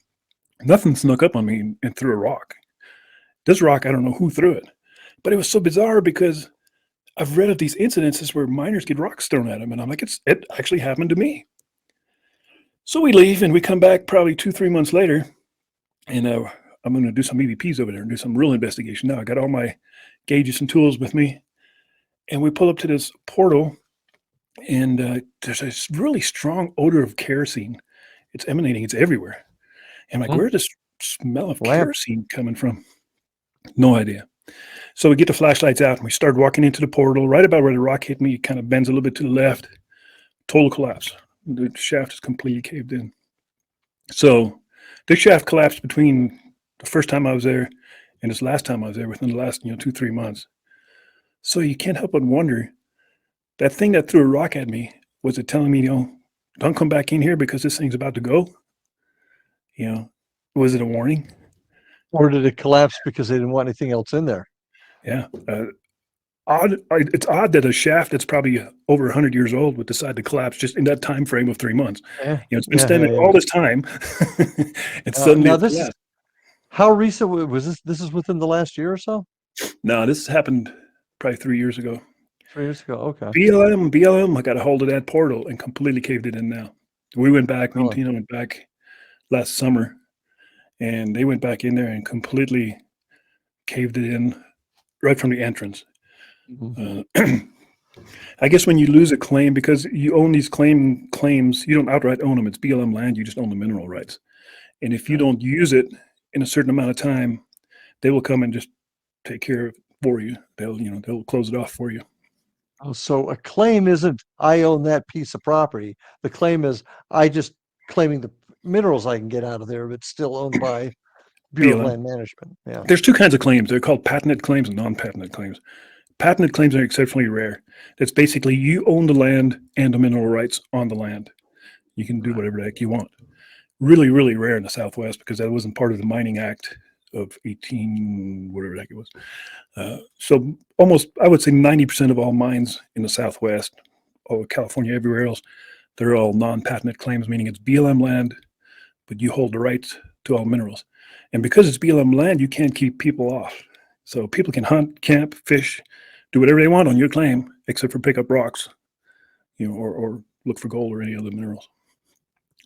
Nothing snuck up on me and threw a rock. This rock, I don't know who threw it, but it was so bizarre because I've read of these incidences where miners get rocks thrown at them, and I'm like, it actually happened to me. So we leave, and we come back probably 2-3 months later, and I'm going to do some EVPs over there and do some real investigation. Now I got all my gauges and tools with me, and we pull up to this portal, and there's this really strong odor of kerosene. It's emanating. It's everywhere. And I'm like, where's this smell of kerosene coming from? No idea. So we get the flashlights out, and we start walking into the portal. Right about where the rock hit me, it kind of bends a little bit to the left. Total collapse. The shaft is completely caved in. So this shaft collapsed between the first time I was there and this last time I was there, within the last 2-3 months. So you can't help but wonder, that thing that threw a rock at me, was it telling me, don't come back in here because this thing's about to go? Was it a warning? Or did it collapse because they didn't want anything else in there? Yeah. It's odd that a shaft that's probably over 100 years old would decide to collapse just in that time frame of 3 months. It's been standing all this time. And suddenly now this is, how recent was this? This is within the last year or so? No, this happened probably 3 years ago. 3 years ago, okay. BLM, I got a hold of that portal and completely caved it in now. We went back, me and Tina went back last summer, and they went back in there and completely caved it in right from the entrance. I guess when you lose a claim, because you own these claims, you don't outright own them. It's BLM land. You just own the mineral rights. And if you don't use it in a certain amount of time, they will come and just take care of it for you. They'll close it off for you. Oh, so a claim isn't, I own that piece of property. The claim is, I just claiming the minerals I can get out of there, but still owned by Bureau of Land Management. Yeah. There's two kinds of claims. They're called patented claims and non-patented claims. Patented claims are exceptionally rare. That's basically you own the land and the mineral rights on the land. You can do whatever the heck you want. Really, really rare in the Southwest, because that wasn't part of the Mining Act of 18, whatever the heck it was. So almost, I would say 90% of all mines in the Southwest, all California, everywhere else, they're all non-patented claims, meaning it's BLM land, but you hold the rights to all minerals. And because it's BLM land, you can't keep people off. So people can hunt, camp, fish, do whatever they want on your claim, except for pick up rocks, or look for gold or any other minerals.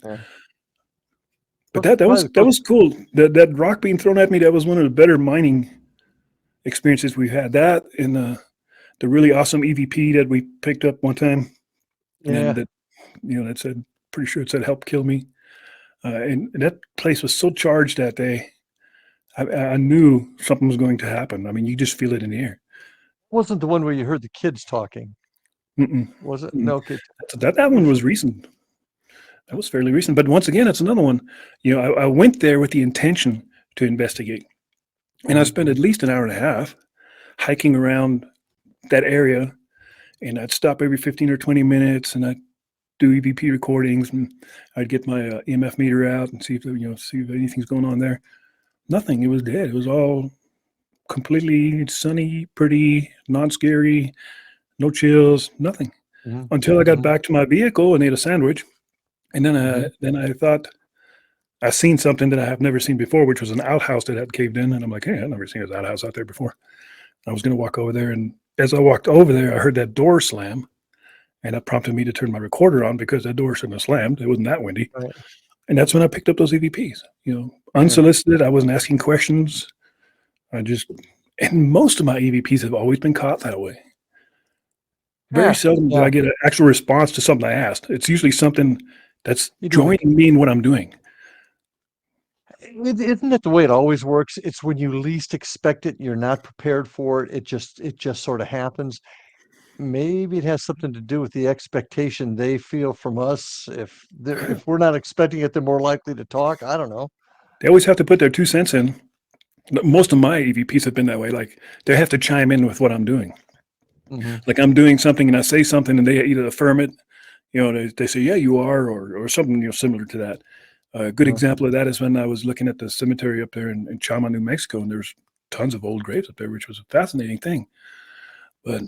Yeah. But that was cool. That rock being thrown at me, that was one of the better mining experiences we've had. That and the really awesome EVP that we picked up one time. Yeah. And that said, pretty sure it said help kill me. And that place was so charged that day. I knew something was going to happen. I mean, you just feel it in the air. Wasn't the one where you heard the kids talking? Mm-mm. Was it? Mm. No, okay. That one was recent. That was fairly recent. But once again, it's another one. I went there with the intention to investigate, and I Mhm. spent at least an hour and a half hiking around that area, and I'd stop every 15 or 20 minutes, and I'd do EVP recordings, and I'd get my EMF meter out and see if anything's going on there. Nothing. It was dead. It was all completely sunny, pretty, non-scary, no chills, nothing. Mhm. Until I got Mhm. back to my vehicle and ate a sandwich, and then Mhm. I thought I seen something that I have never seen before, which was an outhouse that had caved in, and I'm like, hey, I've never seen an outhouse out there before. I was going to walk over there, and as I walked over there, I heard that door slam, and that prompted me to turn my recorder on because that door shouldn't have slammed. It wasn't that windy, Right. and that's when I picked up those EVPs. Yeah. Unsolicited. I wasn't asking questions. I just, and most of my EVPs have always been caught that way. Very Yeah. seldom do Yeah. I get an actual response to something I asked. It's usually something that's You do. joining me in what I'm doing. Isn't it the way it always works? It's when you least expect it, you're not prepared for it. It just sort of happens. Maybe it has something to do with the expectation they feel from us. If we're not expecting it, they're more likely to talk. I don't know. They always have to put their 2 cents in. Most of my EVPs have been that way. Like they have to chime in with what I'm doing. Hmm. Like I'm doing something and I say something and they either affirm it, they say, yeah, you are, or something, similar to that. A good Uh, example of that is when I was looking at the cemetery up there in Chama, New Mexico, and there's tons of old graves up there, which was a fascinating thing. But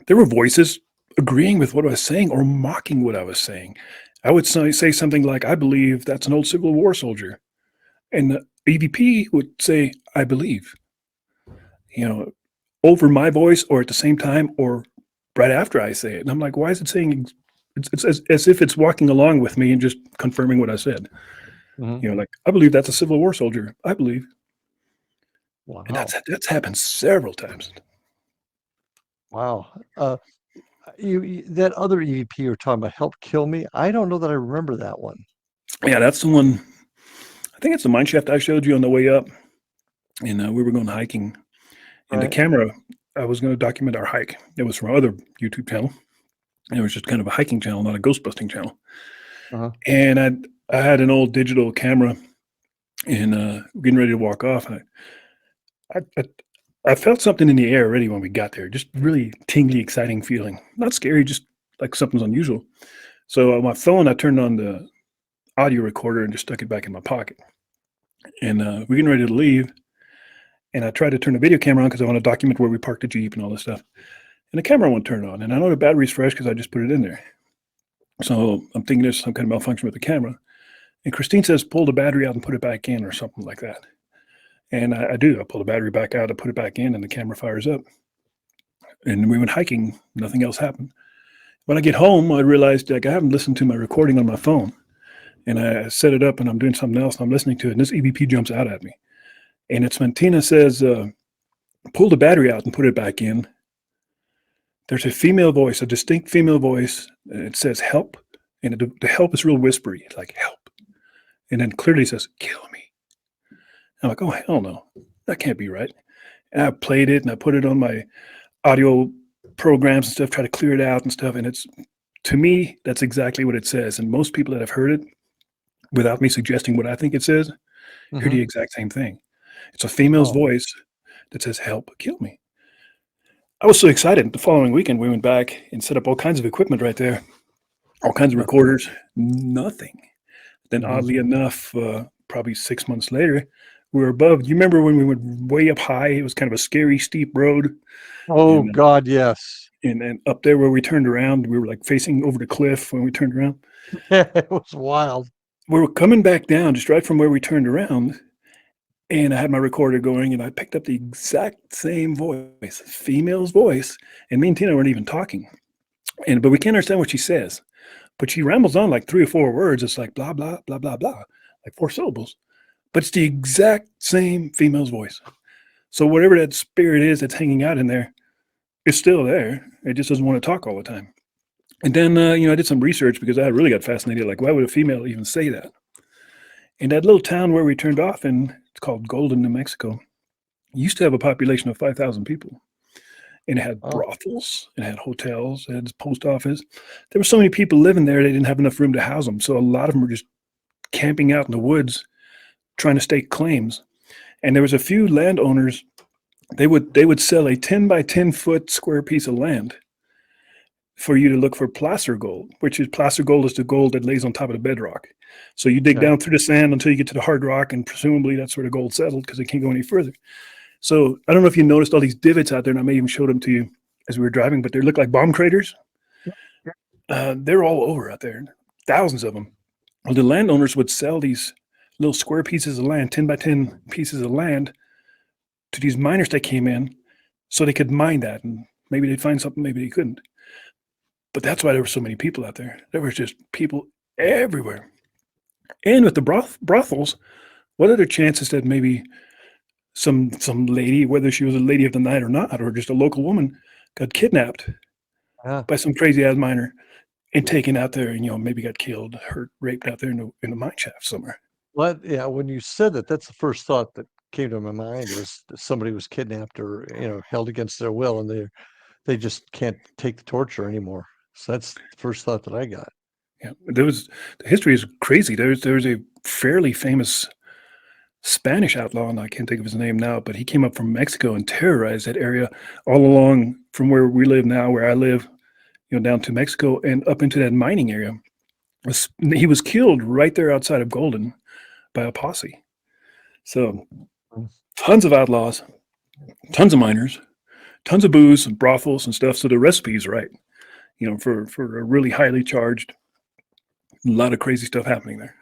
there were voices agreeing with what I was saying or mocking what I was saying. I would say something like, I believe that's an old Civil War soldier. And the EVP would say, I believe, you know, over my voice or at the same time or right after I say it. And I'm like, why is it saying it's as if it's walking along with me and just confirming what I said? mhm. Like, I believe that's a Civil War soldier. I believe. And Wow. that's happened several times. Wow. That other EVP you're talking about, Help Kill Me. I don't know that I remember that one. Yeah, that's the one. I think it's the mine shaft I showed you on the way up. And we were going hiking. And the Right. camera, I was going to document our hike. It was from our other YouTube channel. And it was just kind of a hiking channel, not a ghost busting channel. Uh-huh. And I had an old digital camera and getting ready to walk off. And I, I, I felt something in the air already when we got there. Just really tingly, exciting feeling. Not scary, just like something's unusual. So on my phone, I turned on the audio recorder and just stuck it back in my pocket. And we're getting ready to leave. And I tried to turn the video camera on because I want to document where we parked the Jeep and all this stuff. And the camera won't turn on. And I know the battery's fresh because I just put it in there. So I'm thinking there's some kind of malfunction with the camera. And Christine says, pull the battery out and put it back in or something like that. And I do. I pull the battery back out, I put it back in, and the camera fires up. And we went hiking. Nothing else happened. When I get home, I realized like I haven't listened to my recording on my phone. And I set it up and I'm doing something else and I'm listening to it. And this EVP jumps out at me. And it's when Tina says, pull the battery out and put it back in. There's a female voice, a distinct female voice. And it says help. And the help is real whispery. It's like help. And then clearly says, kill me. I'm like, oh, hell no. That can't be right. And I played it and I put it on my audio programs and stuff, try to clear it out and stuff. And it's, to me, that's exactly what it says. And most people that have heard it, without me suggesting what I think it says, hear Hmm. the exact same thing. It's a female's Oh, voice that says, help, kill me. I was so excited. The following weekend, we went back and set up all kinds of equipment right there, all kinds of nothing. recorders, nothing. Then, Hmm. oddly enough, probably 6 months later, we were above. You remember when we went way up high? It was kind of a scary, steep road. Oh And God, yes. and up there where we turned around, we were like facing over the cliff when we turned around. It was wild. We were coming back down just right from where we turned around, and I had my recorder going, and I picked up the exact same voice, female's voice, and me and Tina weren't even talking, but we can't understand what she says. But she rambles on like 3 or 4 words. It's like blah blah blah blah blah, like 4 syllables. But it's the exact same female's voice. So whatever that spirit is that's hanging out in there is still there. It just doesn't want to talk all the time. And then I did some research because I really got fascinated. Like, why would a female even say that? In that little town where we turned off in, it's called Golden, New Mexico, used to have a population of 5,000 people. and it had Oh, brothels, it had hotels, it had this post office. There were so many people living there, they didn't have enough room to house them. So a lot of them were just camping out in the woods trying to stake claims. And there was a few landowners, they would sell a 10 by 10 foot square piece of land for you to look for placer gold, which is placer gold is the gold that lays on top of the bedrock. So you dig okay. down through the sand until you get to the hard rock, and presumably that's where the gold settled because it can't go any further. So I don't know if you noticed all these divots out there, and I may even show them to you as we were driving, but they look like bomb craters. They're all over out there, thousands of them. Well, the landowners would sell these little square pieces of land, 10 by 10 pieces of land, to these miners that came in so they could mine that. And maybe they'd find something, maybe they couldn't. But that's why there were so many people out there. There was just people everywhere. And with the brothels, what are the chances that maybe some lady, whether she was a lady of the night or not, or just a local woman, got kidnapped Yeah. by some crazy ass miner and taken out there, and maybe got killed, hurt, raped out there in the mine shaft somewhere. What? Yeah. When you said that, that's the first thought that came to my mind was that somebody was kidnapped or held against their will, and they just can't take the torture anymore. So that's the first thought that I got. Yeah, the history is crazy. There's a fairly famous Spanish outlaw, and I can't think of his name now, but he came up from Mexico and terrorized that area all along from where we live now, where I live, down to Mexico and up into that mining area. He was killed right there outside of Golden by a posse. So tons of outlaws, tons of miners, tons of booze and brothels and stuff. So the recipe's right, for a really highly charged, a lot of crazy stuff happening there.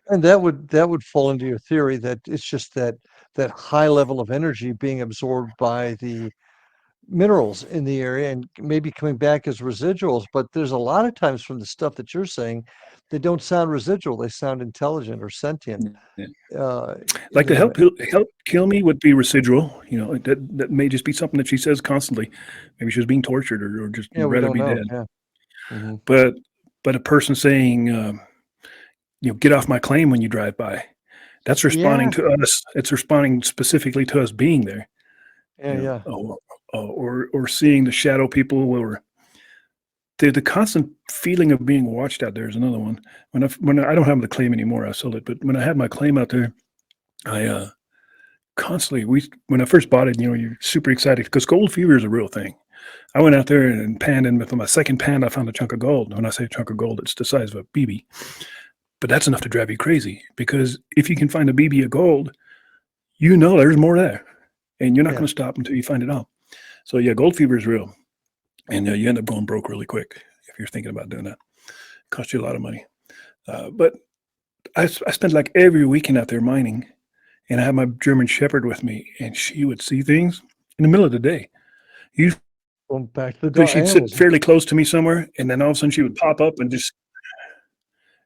And that would fall into your theory that it's just that high level of energy being absorbed by the minerals in the area and maybe coming back as residuals. But there's a lot of times from the stuff that you're saying, they don't sound residual; they sound intelligent or sentient. Yeah. Uh, Like you to know, help kill me would be residual. That may just be something that she says constantly. Maybe she was being tortured or just yeah, we rather don't be know. dead. Yeah. Hmm. But a person saying, get off my claim when you drive by, that's responding Yeah. to us. It's responding specifically to us being there. Yeah. Yeah. Or seeing the shadow people, or the constant feeling of being watched out there is another one. When I don't have the claim anymore, I sold it. But when I had my claim out there, I constantly when I first bought it, you're super excited because gold fever is a real thing. I went out there and panned, and with my second pan, I found a chunk of gold. When I say a chunk of gold, it's the size of a BB. But that's enough to drive you crazy, because if you can find a BB of gold, there's more there, and you're not Yeah. going to stop until you find it out. So yeah, gold fever is real, and you end up going broke really quick if you're thinking about doing that. It costs you a lot of money. But I spent like every weekend out there mining, and I had my German Shepherd with me, and she would see things in the middle of the day. Usually Going back to the she'd sit animals. fairly close to me somewhere, and then all of a sudden she would pop up and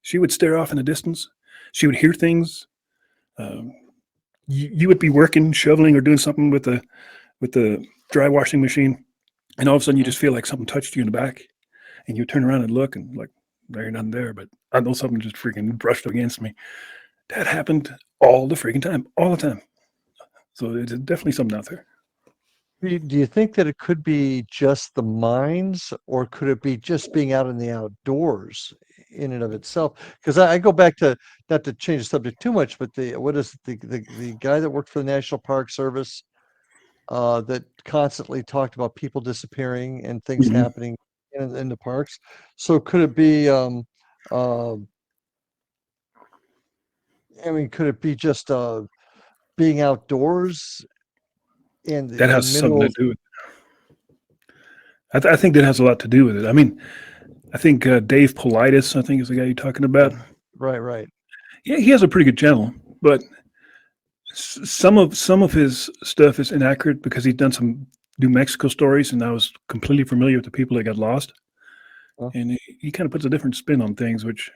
she would stare off in the distance. She would hear things. Um, you would be working, shoveling, or doing something with the dry washing machine, and all of a sudden you just feel like something touched you in the back, and you turn around and look, and like, there's nothing there, but I know something just freaking brushed against me. That happened all the freaking time, all the time. So there's definitely something out there. Do you think that it could be just the mines, or could it be just being out in the outdoors in and of itself? Because I go back to, not to change the subject too much, but what is it, the guy that worked for the National Park Service, that constantly talked about people disappearing and things Mhm. happening in the parks. So could it be, uh, I mean, could it be just being outdoors and That the has something to minerals? do with I think that has a lot to do with it. I mean, I think Dave Politis, I think is the guy you're talking about. Yeah, right, right. Yeah, he has a pretty good channel, but some of his stuff is inaccurate because he's done some New Mexico stories, and I was completely familiar with the people that got lost, Uh, and he kind of puts a different spin on things which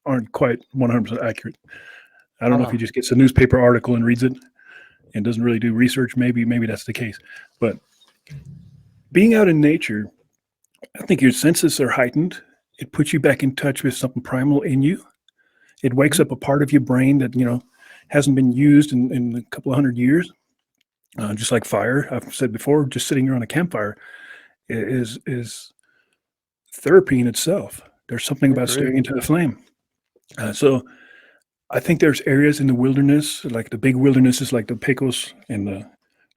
aren't quite 100% accurate. I don't know if he ah, just gets a newspaper article and reads it and doesn't really do research. Maybe that's the case. But being out in nature, I think your senses are heightened. It puts you back in touch with something primal in you. It wakes mhm, up a part of your brain that hasn't been used in a couple of hundred years. Just like fire, I've said before, just sitting around a campfire is therapy in itself. There's something I about agree. staring into the flame. So I think there's areas in the wilderness, like the big wildernesses, like the Pecos, and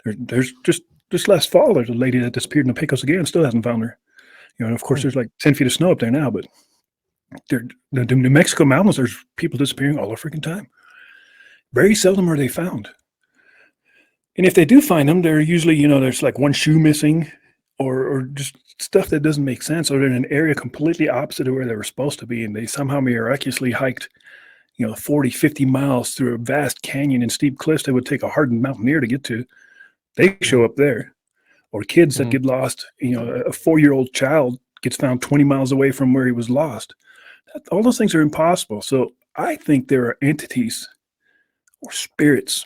there's just last fall, there's a lady that disappeared in the Pecos again, still hasn't found her. And of course, Hmm. there's like 10 feet of snow up there now, but the New Mexico mountains, there's people disappearing all the freaking time. Very seldom are they found. And if they do find them, they're usually, there's like one shoe missing, or just stuff that doesn't make sense, or they're in an area completely opposite of where they were supposed to be, and they somehow miraculously hiked 40, 50 miles through a vast canyon and steep cliffs that would take a hardened mountaineer to get to. They Hmm. show up there. Or kids that Hmm. get lost. A 4-year-old child gets found 20 miles away from where he was lost. All those things are impossible. So I think there are entities or spirits,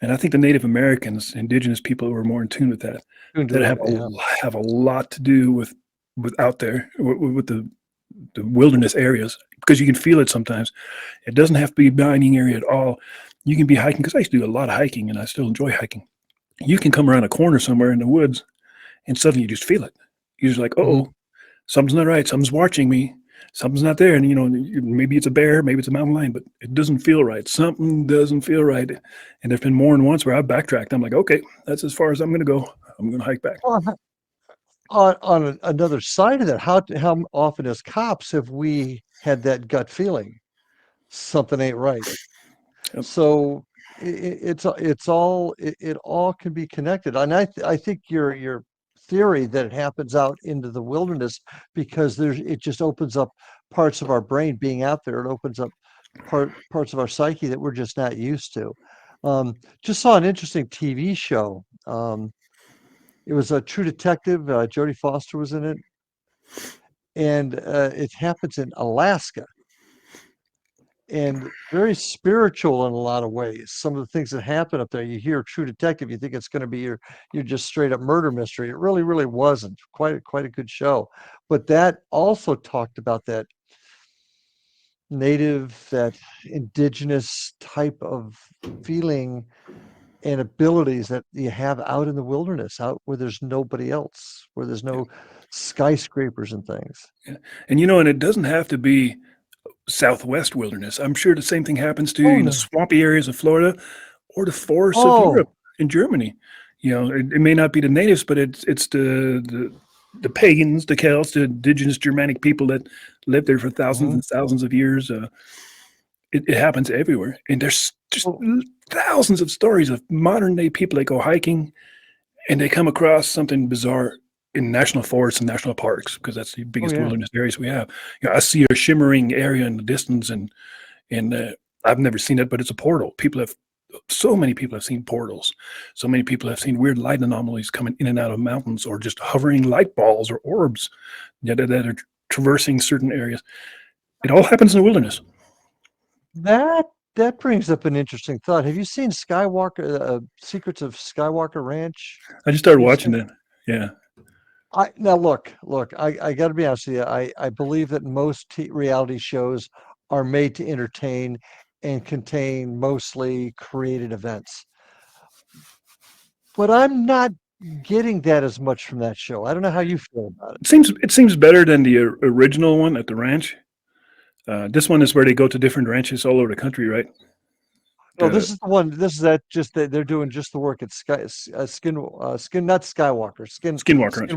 and I think the Native Americans, indigenous people who are more in tune with that, Doing that that, yeah. have a lot to do with out there with the wilderness areas, because you can feel it sometimes. It doesn't have to be a mining area at all. You can be hiking, because I used to do a lot of hiking, and I still enjoy hiking. You can come around a corner somewhere in the woods, and suddenly you just feel it. You're just like, Hmm. oh, something's not right. Something's watching me. Something's not there. And, maybe it's a bear, maybe it's a mountain lion, but it doesn't feel right. Something doesn't feel right. And there's been more than once where I've backtracked. I'm like, okay, that's as far as I'm going to go. I'm going to hike back. Well, another side of that, how often as cops have we had that gut feeling something ain't right? Yep. So it all can be connected, and I think your theory that it happens out into the wilderness because it just opens up parts of our brain being out there. It opens up parts of our psyche that we're just not used to. Just saw an interesting TV show. It was a True Detective. Jodie Foster was in it, and it happens in Alaska. And very spiritual in a lot of ways. Some of the things that happen up there, you hear True Detective, you think it's going to be your just straight up murder mystery. It really wasn't. Quite a good show. But that also talked about that native, that indigenous type of feeling and abilities that you have out in the wilderness, out where there's nobody else, where there's no skyscrapers and things. Yeah. And, and it doesn't have to be Southwest wilderness. I'm sure the same thing happens to Oh you in the no. swampy areas of Florida or the forests of Europe Oh, and Germany. It may not be the natives, but it's the pagans, the Celts, the indigenous Germanic people that lived there for thousands mhm. and thousands of years. It happens everywhere, and there's just Oh, thousands of stories of modern day people that go hiking and they come across something bizarre in national forests and national parks, because that's the oh biggest yeah. wilderness areas we have. I see a shimmering area in the distance, and I've never seen it, but it's a portal. So many people have seen portals. So many people have seen weird light anomalies coming in and out of mountains, or just hovering light balls or orbs that are traversing certain areas. It all happens in the wilderness. That that brings up an interesting thought. Have you seen Secrets of Skywalker Ranch? I just started You've watching seen that. Yeah. now look, I got to be honest with you. I believe that most reality shows are made to entertain and contain mostly created events. But I'm not getting that as much from that show. I don't know how you feel about it. It seems better than the original one at the ranch. This one is where they go to different ranches all over the country, right? No, The this is the one. This is that just that they're doing just the work at Skin, not Skywalker, Skinwalker Ranch.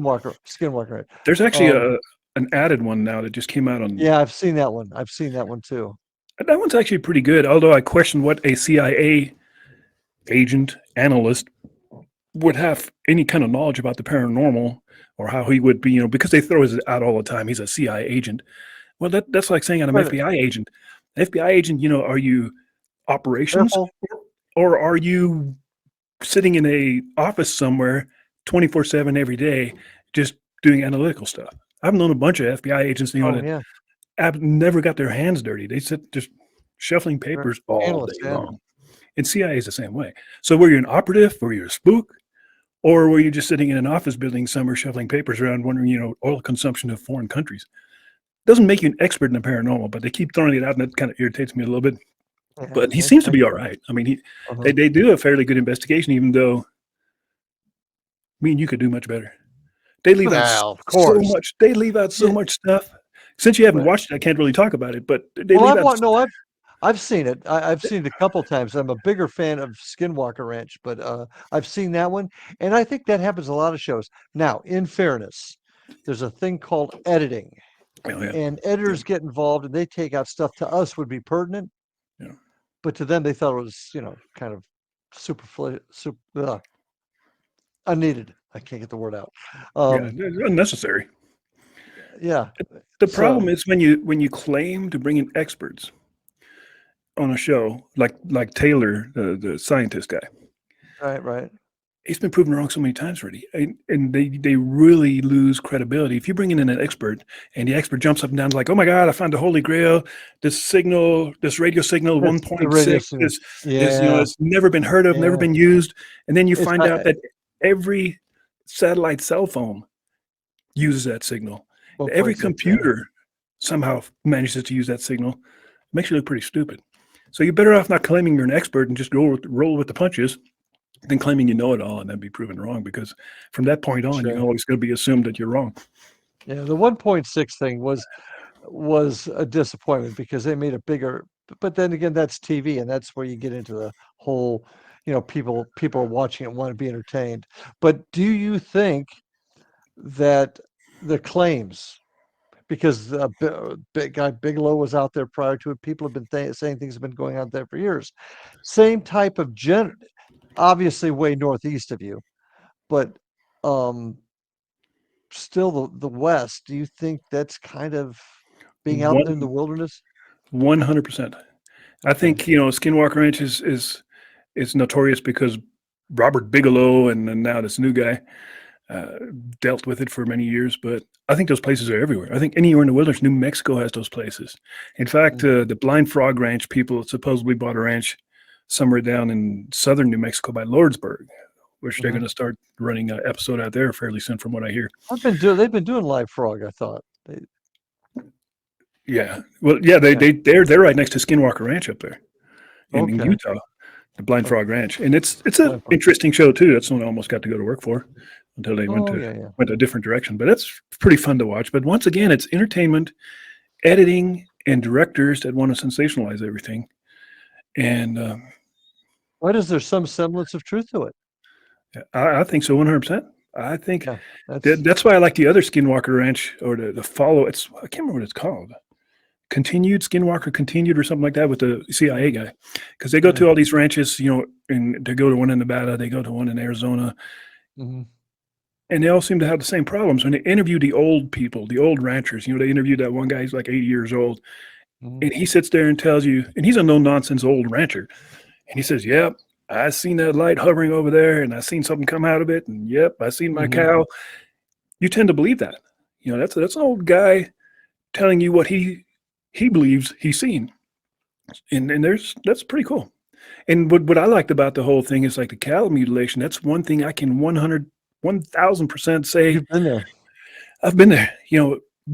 Skinwalker. Right. There's actually Um, an added one now that just came out on. yeah, I've seen that one. I've seen that one too. That one's actually pretty good. Although I question what a CIA agent analyst would have any kind of knowledge about the paranormal, or how he would be, because they throw it out all the time. He's a CIA agent. Well, that's like saying I'm an Right. FBI agent. FBI agent, are you operations, Careful. or are you sitting in a office somewhere 24/7 every day just doing analytical stuff? I've known a bunch of FBI agents, Oh that yeah, have never got their hands dirty. They sit just shuffling right. papers all Analyst. day Yeah. long. And CIA is the same way. So were you an operative? Were you a spook? Or were you just sitting in an office building somewhere shuffling papers around, wondering, oil consumption of foreign countries? Doesn't make you an expert in the paranormal, but they keep throwing it out, and that kind of irritates me a little bit. Yeah. But he I, seems to I, be all right. I mean, uh-huh. they do a fairly good investigation, even though Me and you could do much better. They leave out Well, of so course. much. They leave out so Yeah. much stuff. Since you haven't Well, watched it, I can't really talk about it. But they well, leave I've out. wa- no, I've seen it. I've seen it a couple times. I'm a bigger fan of Skinwalker Ranch, but I've seen that one, and I think that happens a lot of shows. Now, in fairness, there's a thing called editing, Oh yeah, and yeah, editors get involved, and they take out stuff to us would be pertinent, yeah. but to them they thought it was, kind of unneeded. I can't get the word out. Yeah, Um, it's unnecessary. yeah. The problem So is when you claim to bring in experts on a show like Taylor, the scientist guy. right, right. He's been proven wrong so many times already, and they really lose credibility. If you bring in an expert and the expert jumps up and down like, "Oh my God, I found the Holy Grail! This signal, this radio signal, It's the radio 1.6 signal. is Yeah, it's never been heard of, never yeah. been used," and then you It's find not, out that every satellite cell phone uses that signal. Every 1.6. Yeah, computer somehow manages to use that signal. It makes you look pretty stupid. So you're better off not claiming you're an expert and just roll with the punches than claiming you know it all and then be proven wrong, because from that point on, you're sure. always going to be assumed that you're wrong. Yeah, the 1.6 thing was a disappointment because they made a bigger. But then again, that's TV, and that's where you get into the whole, people are watching it and want to be entertained. But do you think that the claims, because big guy Bigelow was out there prior to it, people have been saying things have been going on there for years. Same type of obviously way northeast of you, but um still the West. Do you think that's kind of being out in the One wilderness? 100%. I Okay. think Skinwalker Ranch is notorious because Robert Bigelow and now this new guy uh, dealt with it for many years. But I think those places are everywhere. I think anywhere in the wilderness, New Mexico has those places. In fact, Mm. the Blind Frog Ranch people supposedly bought a ranch somewhere down in southern New Mexico by Lordsburg, which they're Mhm. going to start running an episode out there fairly soon, from what I hear. They've been doing live frog, I thought. Yeah, well, yeah, they Yeah. they they're right next to Skinwalker Ranch up there in Okay. Utah, the Blind Okay. Frog Ranch, and it's a Live frog. interesting show too. That's one I almost got to go to work for until they Oh yeah, yeah. went a different direction. But it's pretty fun to watch. But once again, it's entertainment, editing, and directors that want to sensationalize everything. And Why does there some semblance of truth to it? I think so, 100%. I think Yeah. That's that's why I like the other Skinwalker Ranch, or the follow. It's I can't remember what it's called. Continued Skinwalker Continued or something like that, with the CIA guy, because they go yeah. to all these ranches, and they go to one in Nevada, they go to one in Arizona, Hmm. and they all seem to have the same problems. When they interview the old people, the old ranchers, they interviewed that one guy, he's like 80 years old, Hmm. and he sits there and tells you, and he's a no nonsense old rancher, and he says, "Yep, I seen that light hovering over there, and I seen something come out of it, and yep, I seen my Hmm. cow." You tend to believe that. That's an old guy telling you what he believes he's seen, and that's pretty cool. And what I liked about the whole thing is like the cattle mutilation. That's one thing I can 1,000% say. You've been there. I've been there.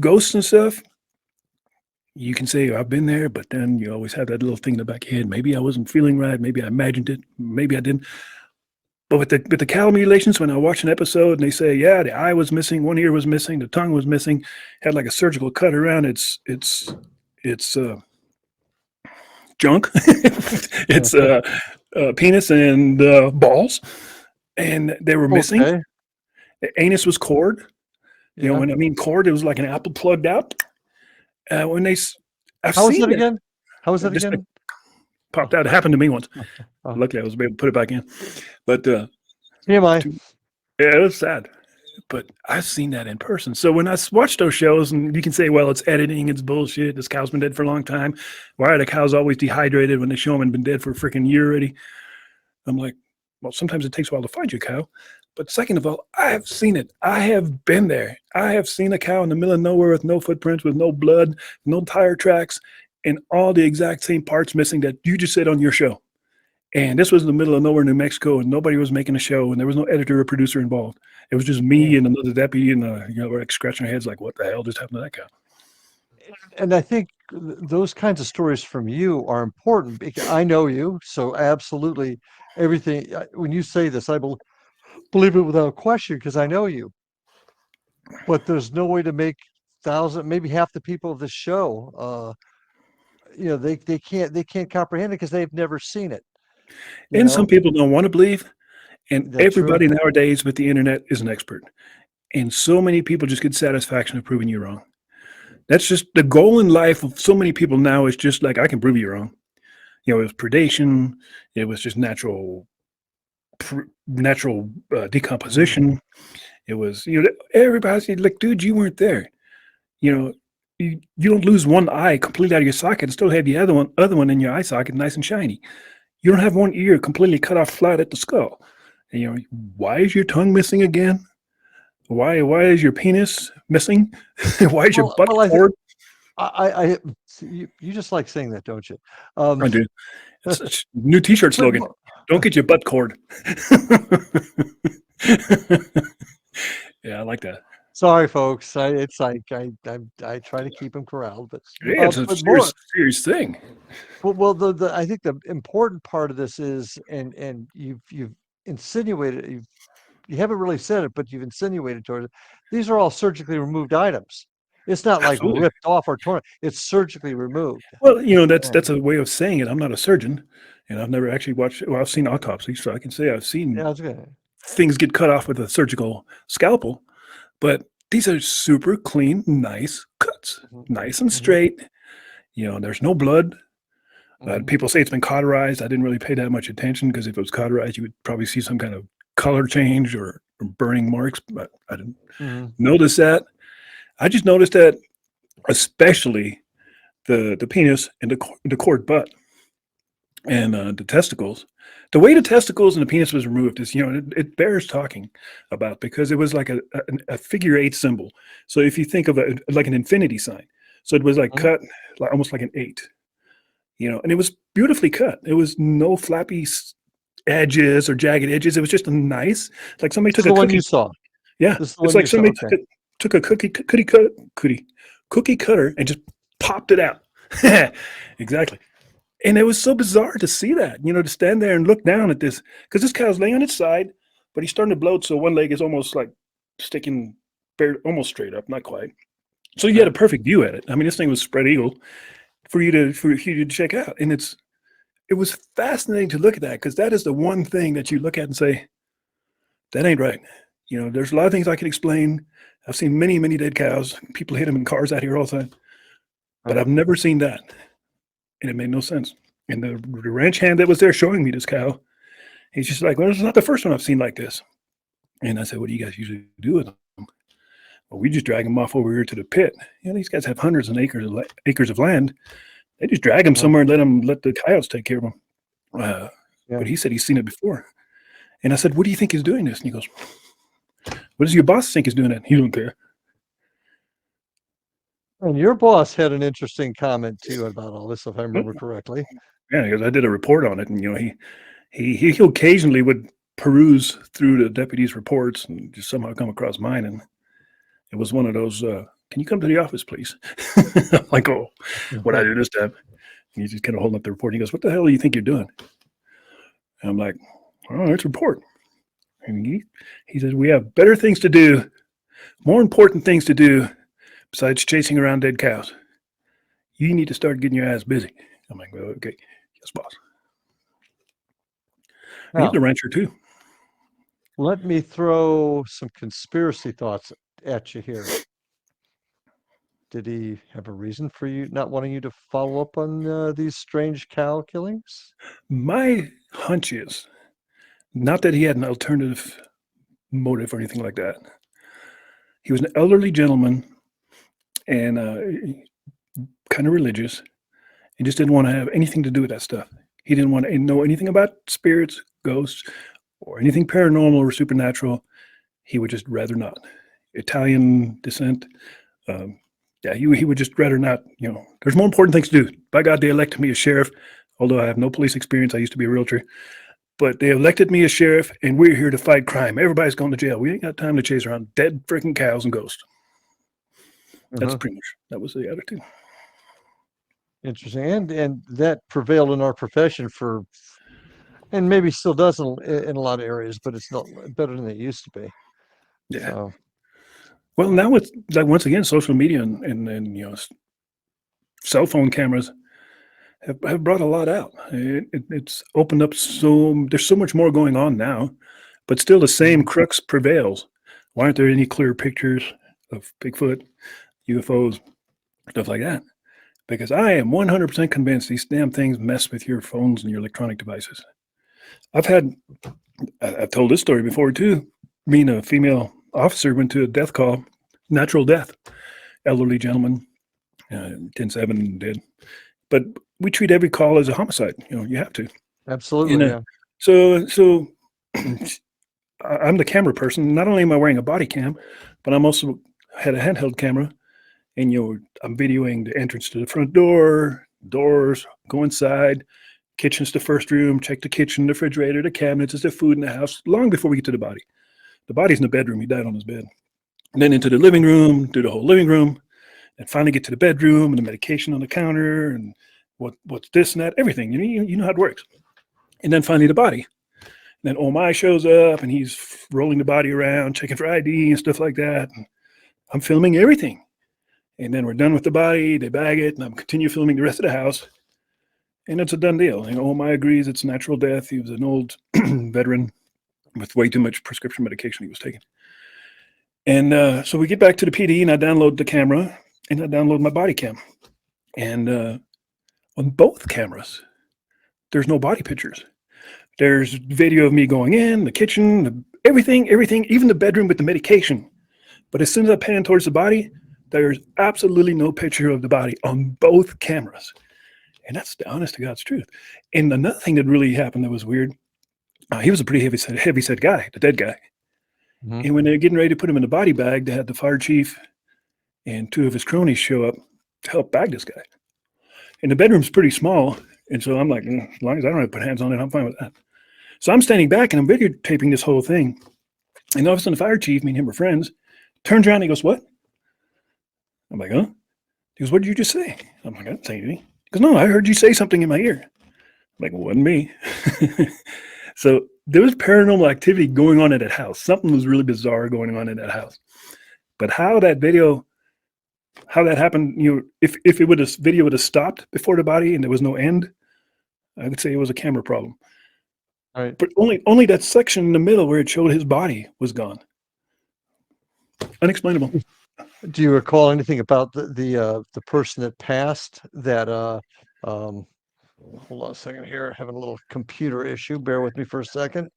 Ghosts and stuff. You can say I've been there, but then you always have that little thing in the back of your head. Maybe I wasn't feeling right. Maybe I imagined it. Maybe I didn't. But with the cattle mutilations, when I watch an episode and they say, yeah, the eye was missing, one ear was missing, the tongue was missing, had like a surgical cut around it's junk. It's Okay. penis and balls, and they were missing. Okay. The anus was cord. Yeah. When I mean cord, it was like an apple plugged out. When I've How was seen it that. again? How was it Just again? popped out. It happened to me once. Oh, Luckily, I was able to put it back in. But TMI. yeah, it was sad. But I've seen that in person. So when I watch those shows, and you can say, well, it's editing, it's bullshit. This cow's been dead for a long time. Why are the cows always dehydrated when they show them and been dead for a freaking year already? I'm like, well, sometimes it takes a while to find your cow. But second of all, I have seen it. I have been there. I have seen a cow in the middle of nowhere with no footprints, with no blood, no tire tracks, and all the exact same parts missing that you just said on your show. And this was in the middle of nowhere, New Mexico, and nobody was making a show, and there was no editor or producer involved. It was just Yeah. me and another deputy, and we're like scratching our heads, like, what the hell just happened to that cow? And I think those kinds of stories from you are important because I know you, so absolutely everything. When you say this, believe it without question because I know you. But there's no way to make maybe half the people of the show. They can't comprehend it because they've never seen it. You And some know, people don't want to believe, and that's true. everybody nowadays with the internet is an expert. And so many people just get satisfaction of proving you wrong. That's just the goal in life of so many people now is just like, I can prove you wrong. It was predation. It was just natural Mhm. decomposition. It was, everybody's like, dude, you weren't there. You know, you don't lose one eye completely out of your socket and still have the other one in your eye socket nice and shiny. You don't have one ear completely cut off flat at the skull. And, why is your tongue missing again? Why is your penis missing? Why is your Well, butt well, cord? I you just like saying that, don't you? Um, I do. It's a new T-shirt but slogan. Don't get your butt cord. Yeah, I like that. sorry, folks. It's like I try to keep them corralled, Yeah, it's a but more. serious thing. Well, I think the important part of this is, and you've insinuated, you haven't really said it, but you've insinuated towards it. These are all surgically removed items. It's not like Absolutely. ripped off or torn. It's surgically removed. Well, that's And a way of saying it. I'm not a surgeon, and I've never actually watched. Well, I've seen autopsies, so I can say I've seen yeah, I was gonna. things get cut off with a surgical scalpel. But these are super clean, nice cuts, Mhm, nice and mhm, straight. There's no blood. mhm, People say it's been cauterized. I didn't really pay that much attention because if it was cauterized, you would probably see some kind of color change or burning marks. But I didn't mhm. notice that. I just noticed that, especially the penis and the cord butt and the testicles. The way the testicles and the penis was removed is, it bears talking about because it was like a figure eight symbol. So if you think of it like an infinity sign, so it was like Mhm. cut like almost like an eight, and it was beautifully cut. It was no flappy edges or jagged edges. It was just a nice, like somebody This is took a the one you cookie. saw. Yeah, This is the it's one like you saw. somebody Okay. took a cookie cutter and just popped it out. Exactly. And it was so bizarre to see that, to stand there and look down at this, because this cow's laying on its side, but he's starting to bloat, so one leg is almost like sticking almost straight up, not quite. So you had a Okay. perfect view at it. I mean, this thing was spread eagle for you to check out, and it was fascinating to look at that because that is the one thing that you look at and say that ain't right. There's a lot of things I can explain. I've seen many, many dead cows. People hit them in cars out here all the time, but Right. I've never seen that, and it made no sense. And the ranch hand that was there showing me this cow, he's just like, well, it's not the first one I've seen like this. And I said, what do you guys usually do with them? Well, we just drag them off over here to the pit. These guys have hundreds of acres of land. They just drag them Uh-huh. somewhere and let the coyotes take care of them. Yeah. But he said he's seen it before. And I said, what do you think is doing this? And he goes, what does your boss think is doing it? He don't care. And your boss had an interesting comment too about all this, if I Oh, remember correctly. yeah, because I did a report on it, and he occasionally would peruse through the deputy's reports and just somehow come across mine, and it was one of those. Can you come to the office, please? I'm like, oh, what I do this time? And he's just kind of holding up the report. He goes, "What the hell do you think you're doing?" And I'm like, "Oh, it's a report." And he says, "We have better things to do, more important things to do besides chasing around dead cows. You need to start getting your ass busy." I'm like, "Well, okay, yes, boss." And he's Now, a rancher too. let me throw some conspiracy thoughts at you here. Did he have a reason for you not wanting you to follow up on these strange cow killings? My hunch is not that he had an alternative motive or anything like that. He was an elderly gentleman and kind of religious and just didn't want to have anything to do with that stuff. He didn't want to know anything about spirits, ghosts, or anything paranormal or supernatural. He would just rather not. Italian descent. Um, yeah, he would just rather not. There's more important things to do. By God, they elected me as sheriff. Although I have no police experience, I used to be a realtor. But they elected me as sheriff, and we're here to fight crime. Everybody's going to jail. We ain't got time to chase around dead freaking cows and ghosts. That's Uh-huh. pretty much that was the attitude. Interesting. And that prevailed in our profession for and maybe still does in a lot of areas, but it's not better than it used to be. Yeah. So Well, now it's like once again, social media and cell phone cameras have brought a lot out. It's opened up there's so much more going on now, but still the same mhm. crux prevails. Why aren't there any clear pictures of Bigfoot, UFOs, stuff like that? Because I am 100% convinced these damn things mess with your phones and your electronic devices. I've told this story before too. Me and a female officer went to a death call, natural death, elderly gentleman, 10-7 dead. But we treat every call as a homicide. You have to. Absolutely, yeah. So I'm the camera person. Not only am I wearing a body cam, but I'm also had a handheld camera, and I'm videoing the entrance to the front door, doors, go inside, kitchen's the first room, check the kitchen, the refrigerator, the cabinets, is there food in the house, long before we get to the body. The body's in the bedroom. He died on his bed. And then into the living room, do the whole living room, and finally get to the bedroom and the medication on the counter and what's this and that, everything. You know how it works. And then finally the body. And then my shows up and he's rolling the body around, checking for ID and stuff like that. And I'm filming everything. And then we're done with the body, they bag it, and I'm continue filming the rest of the house. And it's a done deal. Omai agrees it's natural death. He was an old veteran with way too much prescription medication he was taking. And so we get back to the PD, and I download the camera, and I download my body cam. And on both cameras, there's no body pictures. There's video of me going in, the kitchen, everything, even the bedroom with the medication. But as soon as I pan towards the body, there's absolutely no picture of the body on both cameras. And that's the honest to God's truth. And another thing that really happened that was weird, he was a pretty heavy set guy, the dead guy. Mm-hmm. And when they were getting ready to put him in the body bag, they had the fire chief and two of his cronies show up to help bag this guy. And the bedroom's pretty small. And so I'm like, as long as I don't have to put hands on it, I'm fine with that. So I'm standing back and I'm videotaping this whole thing. And all of a sudden the fire chief, me and him were friends, turns around and he goes, "What?" I'm like, "Huh?" He goes, "What did you just say?" I'm like, "I didn't say anything." He goes, "No, I heard you say something in my ear." I'm like, "Well, it wasn't me." So there was paranormal activity going on at that house. Something was really bizarre going on in that house. But how that happened, if video would have stopped before the body and there was no end, I would say it was a camera problem. Right. But only that section in the middle where it showed his body was gone. Unexplainable. Do you recall anything about the person that passed that hold on a second here, having a little computer issue. Bear with me for a second.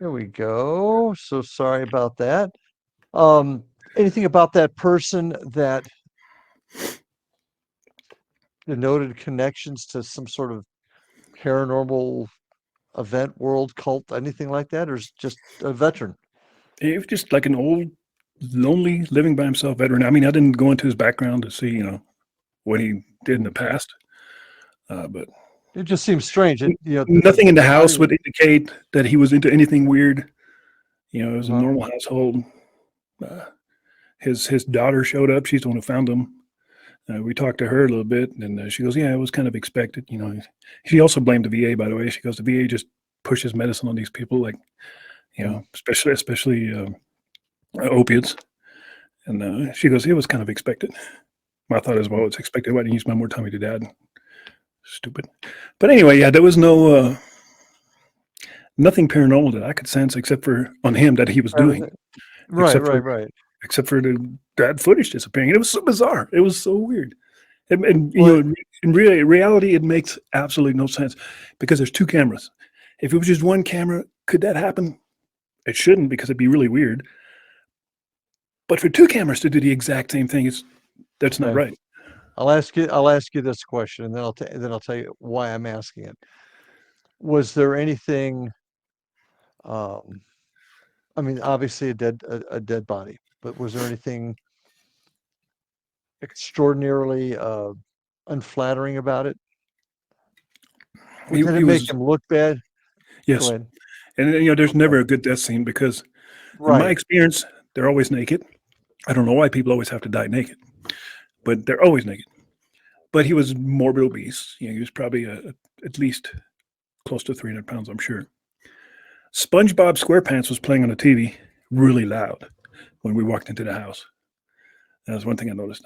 Here we go. So sorry about that. Anything about that person that denoted connections to some sort of paranormal event, world cult, anything like that, or is just a veteran? He was just like an old, lonely, living by himself veteran. I mean, I didn't go into his background to see, what he did in the past, but It just seems strange. nothing in the house Body. would indicate that he was into anything weird. It was a Uh-huh. normal household. Uh, his daughter showed up. She's the one who found him. We talked to her a little bit, and she goes, "Yeah, it was kind of expected." She also blamed the VA, by the way. She goes, "The VA just pushes medicine on these people, like, especially opiates." And she goes, "It was kind of expected." My thought is, well, it's expected. Why didn't you spend more time with your dad? Stupid. But anyway, yeah, there was nothing paranormal that I could sense except for on him that he was doing. Right, right. Except for the that footage disappearing. And it was so bizarre. It was so weird. And Well, in reality, it makes absolutely no sense because there's two cameras. If it was just one camera, could that happen? It shouldn't, because it'd be really weird. But for two cameras to do the exact same thing, that's not okay. right. I'll ask you this question, and then I'll tell you why I'm asking it. Was there anything? I mean, obviously a dead body, but was there anything extraordinarily unflattering about it? He, Did he it make was him look bad? Go Yes, ahead. and there's Okay. never a good death scene because, in my Right. experience, they're always naked. I don't know why people always have to die naked, but they're always naked. but he was morbid obese. He was probably at least close to 300 pounds, I'm sure. SpongeBob SquarePants was playing on the TV really loud when we walked into the house. That was one thing I noticed.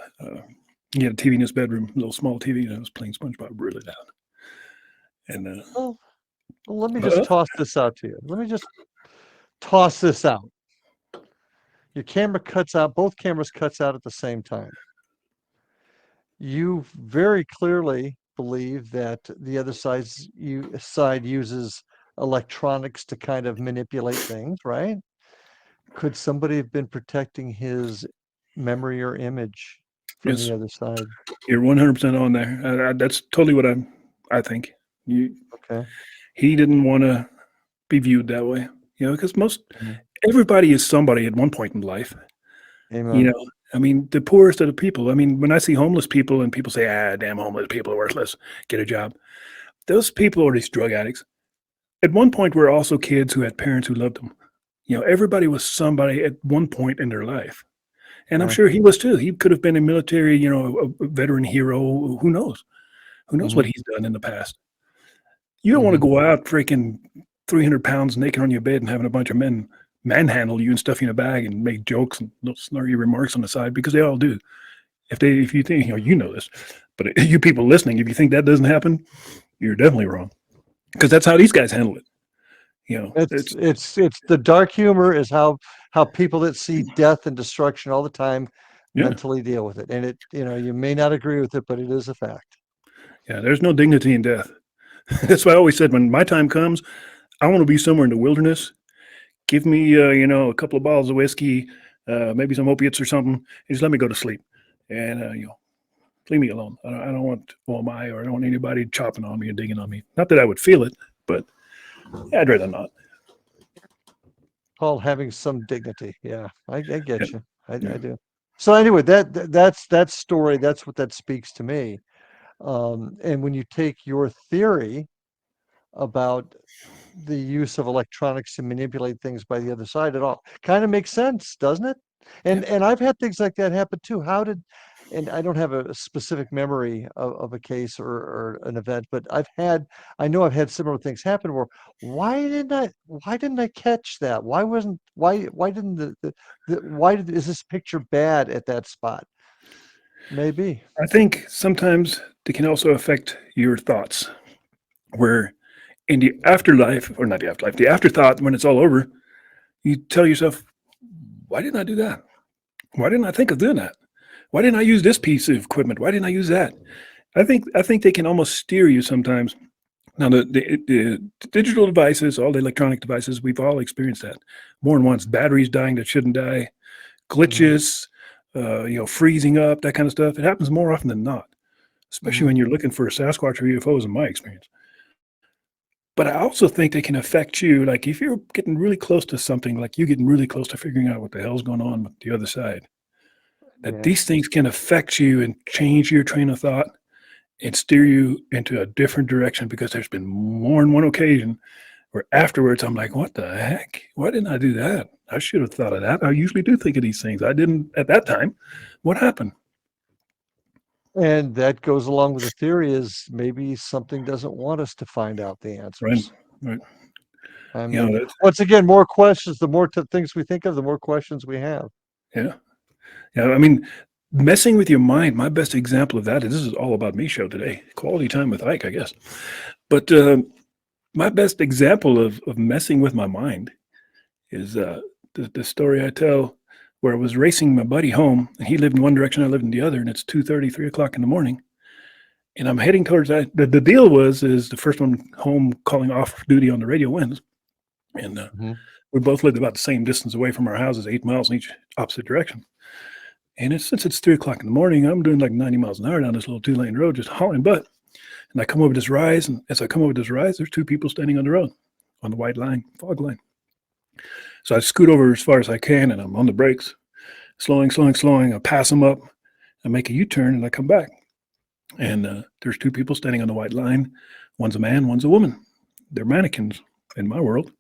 He had a TV in his bedroom, a little small TV, and I was playing SpongeBob really loud. And Well, let me just toss this out to you. Let me just toss this out. Your camera cuts out, both cameras cuts out at the same time. You very clearly believe that the other side uses electronics to kind of manipulate things, right? Could somebody have been protecting his memory or image from yes, the other side? you're 100% on there. That's totally what I think. Okay. He didn't want to be viewed that way, because Mhm. everybody is somebody at one point in life. Amen. I mean, the poorest of the people. I mean, when I see homeless people and people say, damn homeless people are worthless, get a job. Those people are these drug addicts. At one point, we're also kids who had parents who loved them. Everybody was somebody at one point in their life. And I'm Yeah. sure he was too. He could have been a military, a veteran hero. Who knows? Who knows what he's done in the past? You don't want to go out freaking 300 pounds naked on your bed and having a bunch of men manhandle you and stuff you in a bag and make jokes and little snarky remarks on the side, because they all do. If you think, this, but you people listening, if you think that doesn't happen, you're definitely wrong, because that's how these guys handle it. It's the dark humor is how people that see death and destruction all the time mentally deal with it. And it, you may not agree with it, but it is a fact. Yeah, there's no dignity in death. That's why I always said, when my time comes, I want to be somewhere in the wilderness. Give me, a couple of bottles of whiskey, maybe some opiates or something, and just let me go to sleep. And, leave me alone. I don't want OMI, or I don't want anybody chopping on me and digging on me. Not that I would feel it, but I'd rather not. Called having some dignity. Yeah, I get you. I do. So anyway, that's that story. That's what that speaks to me. And when you take your theory about the use of electronics to manipulate things by the other side, it all kind of makes sense, doesn't it? And I've had things like that happen too. And I don't have a specific memory of a case or an event, but I know I've had similar things happen where why didn't I catch that? Is this picture bad at that spot? Maybe. I think sometimes they can also affect your thoughts, where in the afterlife, or not the afterlife, the afterthought, when it's all over, you tell yourself, why didn't I do that? Why didn't I think of doing that? Why didn't I use this piece of equipment? Why didn't I use that? I think they can almost steer you sometimes. Now, the digital devices, all the electronic devices, we've all experienced that more than once. Batteries dying that shouldn't die, glitches, freezing up, that kind of stuff. It happens more often than not, especially when you're looking for Sasquatch or UFOs, in my experience. But I also think they can affect you. Like if you're getting really close to something, like you getting really close to figuring out what the hell's going on with the other side, that these things can affect you and change your train of thought and steer you into a different direction, because there's been more than one occasion where afterwards I'm like, what the heck? Why didn't I do that? I should have thought of that. I usually do think of these things. I didn't at that time. What happened? And that goes along with the theory is maybe something doesn't want us to find out the answers. Right. I mean, once again, more questions, the more things we think of, the more questions we have. Yeah. I mean, messing with your mind, my best example of that is, this is all about me show today. Quality time with Ike, I guess. But my best example of messing with my mind is the story I tell, where I was racing my buddy home, and he lived in one direction, I lived in the other, and it's 2:30, 3 o'clock in the morning. And I'm heading towards that. The deal is the first one home calling off duty on the radio wins. And we both lived about the same distance away from our houses, 8 miles in each opposite direction. And since it's 3 o'clock in the morning, I'm doing like 90 miles an hour down this little 2-lane road, just hauling butt. And I come over this rise, and as I come over this rise, there's two people standing on the road, on the white line, fog line. So I scoot over as far as I can, and I'm on the brakes, slowing. I pass them up, I make a U-turn, and I come back. And there's two people standing on the white line. One's a man, one's a woman. They're mannequins in my world.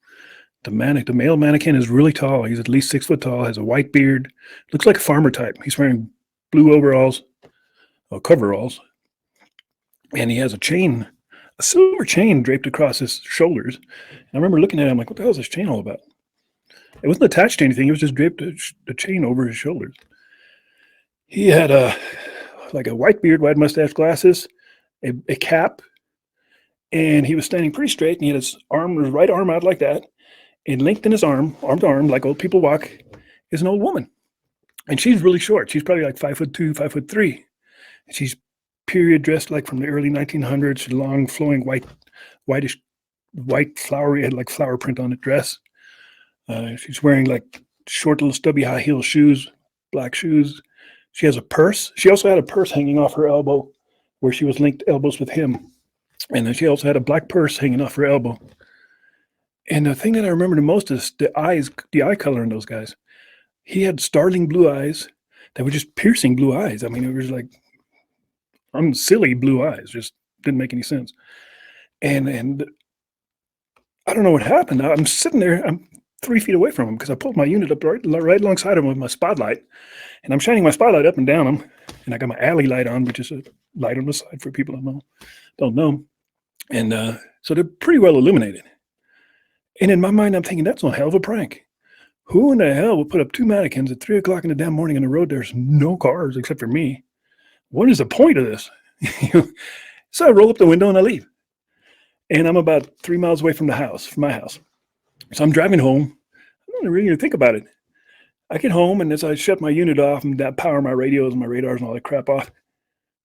The male mannequin is really tall. He's at least 6 foot tall, has a white beard, looks like a farmer type. He's wearing blue overalls, coveralls, and he has a silver chain draped across his shoulders. And I remember looking at him like, what the hell is this chain all about? It wasn't attached to anything. It was just draped a chain over his shoulders. He had like a white beard, white mustache, glasses, a cap, and he was standing pretty straight. And he had his right arm out like that, and linked in his arm to arm, like old people walk, is an old woman. And she's really short. She's probably like 5'2", 5'3". And she's period dressed like from the early 1900s, long flowing white flowery, had like flower print on it dress. She's wearing like short little stubby high heel shoes, black shoes. She has a purse. She also had a purse hanging off her elbow where she was linked elbows with him. And then she also had a black purse hanging off her elbow. And the thing that I remember the most is the eye color in those guys. He had startling blue eyes that were just piercing blue eyes. I mean, it was like silly blue eyes, just didn't make any sense. And I don't know what happened. I'm sitting there, I'm 3 feet away from him because I pulled my unit up right alongside him with my spotlight, and I'm shining my spotlight up and down him, and I got my alley light on, which is a light on the side for people that don't know. And so they're pretty well illuminated. And in my mind, I'm thinking, that's a hell of a prank. Who in the hell would put up 2 mannequins at 3 o'clock in the damn morning on the road? There's no cars except for me. What is the point of this? So I roll up the window and I leave. And I'm about 3 miles away from my house. So I'm driving home. I don't really even think about it. I get home, and as I shut my unit off and power my radios and my radars and all that crap off,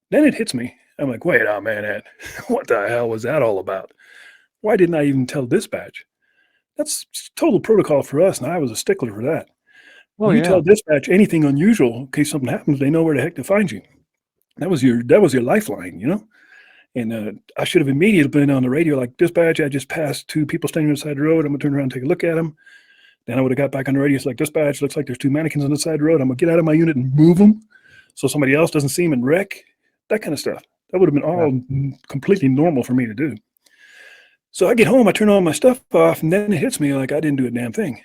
then it hits me. I'm like, wait a minute. What the hell was that all about? Why didn't I even tell dispatch? That's total protocol for us, and I was a stickler for that. Well, you tell dispatch anything unusual in case something happens, they know where the heck to find you. That was your lifeline, you know? And I should have immediately been on the radio like, dispatch, I just passed 2 people standing on the side of the road. I'm going to turn around and take a look at them. Then I would have got back on the radio. It's like, dispatch, looks like there's 2 mannequins on the side of the road. I'm going to get out of my unit and move them so somebody else doesn't see them and wreck. That kind of stuff. That would have been all completely normal for me to do. So I get home, I turn all my stuff off, and then it hits me like I didn't do a damn thing.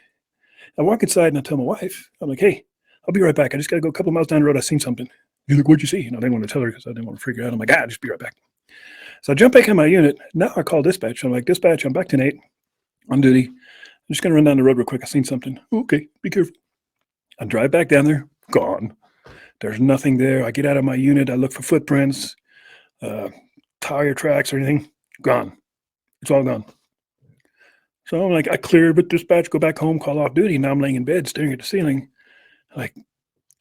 I walk inside and I tell my wife, I'm like, hey, I'll be right back. I just got to go a couple miles down the road. I seen something. You're like, what'd you see? I didn't want to tell her because I didn't want to freak her out. I'm like, just be right back. So I jump back in my unit. Now I call dispatch. I'm like, dispatch, I'm back tonight on duty. I'm just going to run down the road real quick. I seen something. Okay, be careful. I drive back down there. Gone. There's nothing there. I get out of my unit. I look for footprints, tire tracks or anything. Gone. It's all gone. So I'm like, I cleared with dispatch, go back home, call off duty. Now I'm laying in bed, staring at the ceiling. Like,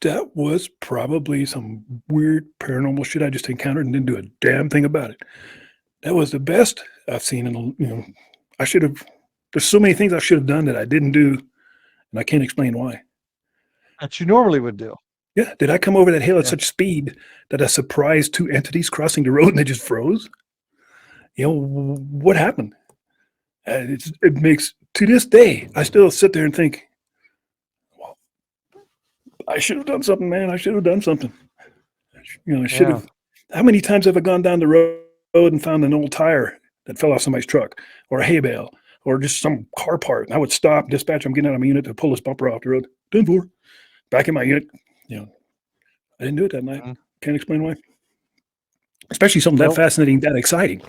that was probably some weird paranormal shit I just encountered and didn't do a damn thing about it. That was the best I've seen. I should have, there's so many things I should have done that I didn't do, and I can't explain why. That you normally would do. Yeah. Did I come over that hill at such speed that I surprised 2 entities crossing the road and they just froze? What happened? It makes, to this day, I still sit there and think, well, I should have done something, man. I should have done something. I should have. How many times have I gone down the road and found an old tire that fell off somebody's truck, or a hay bale, or just some car part? And I would stop, dispatch, I'm getting out of my unit to pull this bumper off the road. Done for. Back in my unit. I didn't do it that night. Can't explain why. Especially something that fascinating, that exciting.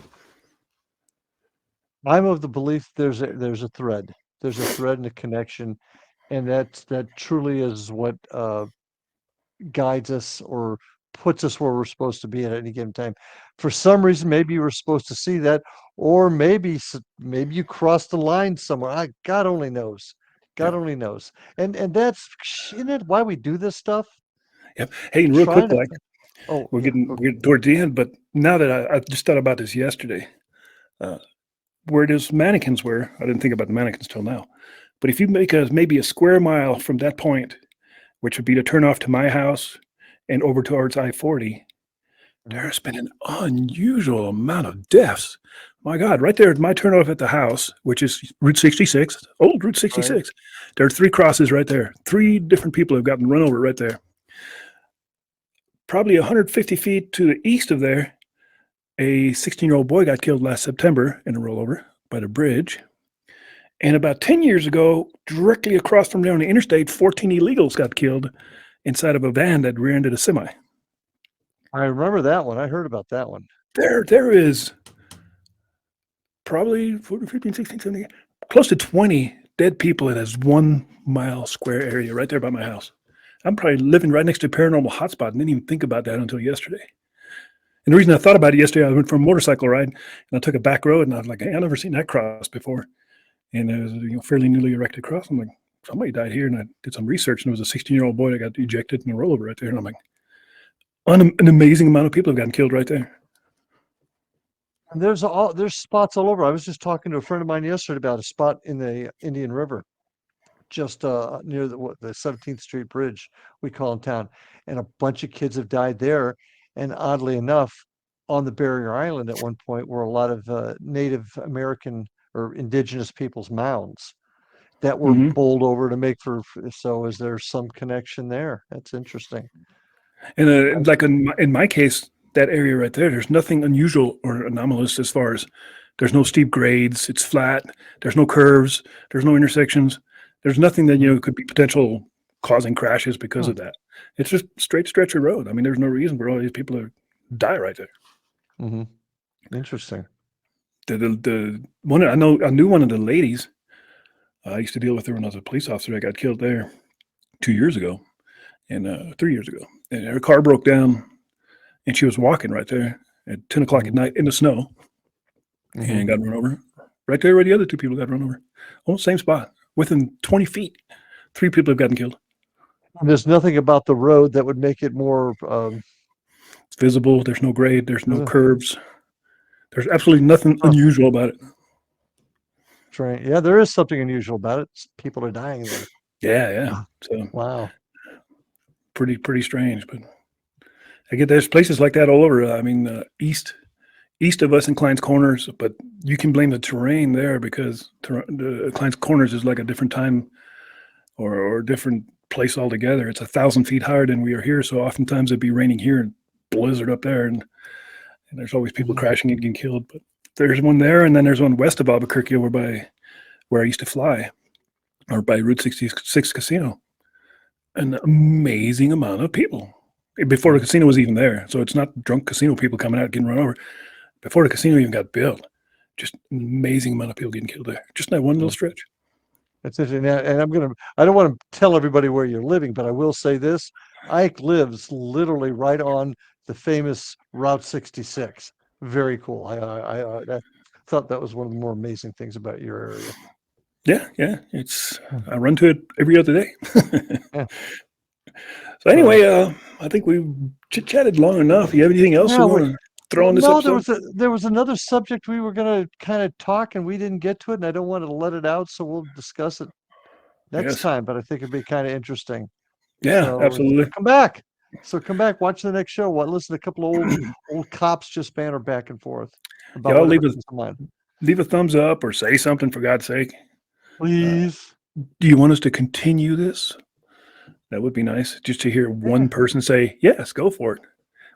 I'm of the belief there's a thread. There's a thread and a connection, and that truly is what guides us or puts us where we're supposed to be at any given time. For some reason, maybe you were supposed to see that, or maybe you crossed the line somewhere. God only knows. God only knows. And that's, isn't it why we do this stuff? Yep. Hey, and real quick, like, we're getting toward the end, but now that I just thought about this yesterday, where those mannequins were, I didn't think about the mannequins till now, but if you make maybe a square mile from that point, which would be to turn off to my house and over towards I-40, there's been an unusual amount of deaths. My God, right there at my turnoff at the house, which is Route 66, old Route 66, right. There are 3 crosses right there. 3 different people have gotten run over right there. Probably 150 feet to the east of there, a 16-year-old boy got killed last September in a rollover by the bridge. And about 10 years ago, directly across from there on the interstate, 14 illegals got killed inside of a van that rear-ended a semi. I remember that one. I heard about that one. There is probably 40, 15, 16, 17, close to 20 dead people in this 1 mile square area right there by my house. I'm probably living right next to a paranormal hotspot and didn't even think about that until yesterday. And the reason I thought about it yesterday, I went for a motorcycle ride and I took a back road and I was like, hey, I've never seen that cross before. And it was a fairly newly erected cross. I'm like, somebody died here. And I did some research and it was a 16-year-old boy that got ejected in a rollover right there. And I'm like, an amazing amount of people have gotten killed right there. And there's spots all over. I was just talking to a friend of mine yesterday about a spot in the Indian River, just near the 17th Street Bridge, we call in town, and a bunch of kids have died there. And oddly enough, on the barrier island at one point were a lot of Native American or indigenous people's mounds that were bowled over to make for. So is there some connection there? That's interesting. And like in my case, that area right there, there's nothing unusual or anomalous as far as there's no steep grades. It's flat. There's no curves. There's no intersections. There's nothing that, could be potential causing crashes because of that. It's just straight stretch of road. I mean, there's no reason for all these people to die right there. Mm-hmm. Interesting. The one I knew one of the ladies. I used to deal with her when I was a police officer. I got killed there 2 years ago and 3 years ago. And her car broke down and she was walking right there at 10 o'clock at night in the snow and got run over. Right there where the other two people got run over. Almost same spot. Within 20 feet, 3 people have gotten killed. And there's nothing about the road that would make it more it's visible. There's no grade. There's no curves. There's absolutely nothing unusual about it. Yeah, there is something unusual about it. People are dying there. Yeah. So wow. Pretty strange, but there's places like that all over. I mean, east of us in Klein's Corners, but you can blame the terrain there because the Klein's Corners is like a different time or different place altogether. It's 1,000 feet higher than we are here, so oftentimes it'd be raining here and blizzard up there, and there's always people crashing and getting killed. But there's one there, and then there's one west of Albuquerque over by where I used to fly, or by Route 66 Casino. An amazing amount of people before the casino was even there. So it's not drunk casino people coming out getting run over. Before the casino even got built, just an amazing amount of people getting killed there. Just in that one little stretch. That's interesting. And I don't want to tell everybody where you're living, but I will say this. Ike lives literally right on the famous Route 66. Very cool. I thought that was one of the more amazing things about your area. Yeah. I run to it every other day. So anyway, I think we chit-chatted long enough. You have anything else you want to throw on this episode? There was another subject we were going to kind of talk, and we didn't get to it, and I don't want to let it out, so we'll discuss it next time, but I think it'd be kind of interesting. Yeah, so absolutely. Come back, watch the next show. Listen to a couple of old cops just banter back and forth. Y'all leave a thumbs up or say something, for God's sake. Please. Do you want us to continue this? That would be nice, just to hear one person say, yes, go for it.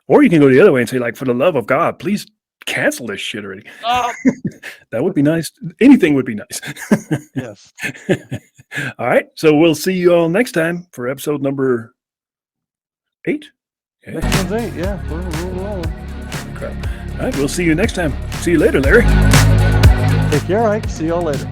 Or you can go the other way and say, like, for the love of God, please cancel this shit already. That would be nice. Anything would be nice. Yes. All right. So we'll see you all next time for episode number 8. Yeah. Next one's 8. Yeah. We're rolling. Crap. All right. We'll see you next time. See you later, Larry. Take care, Ike. See y'all later.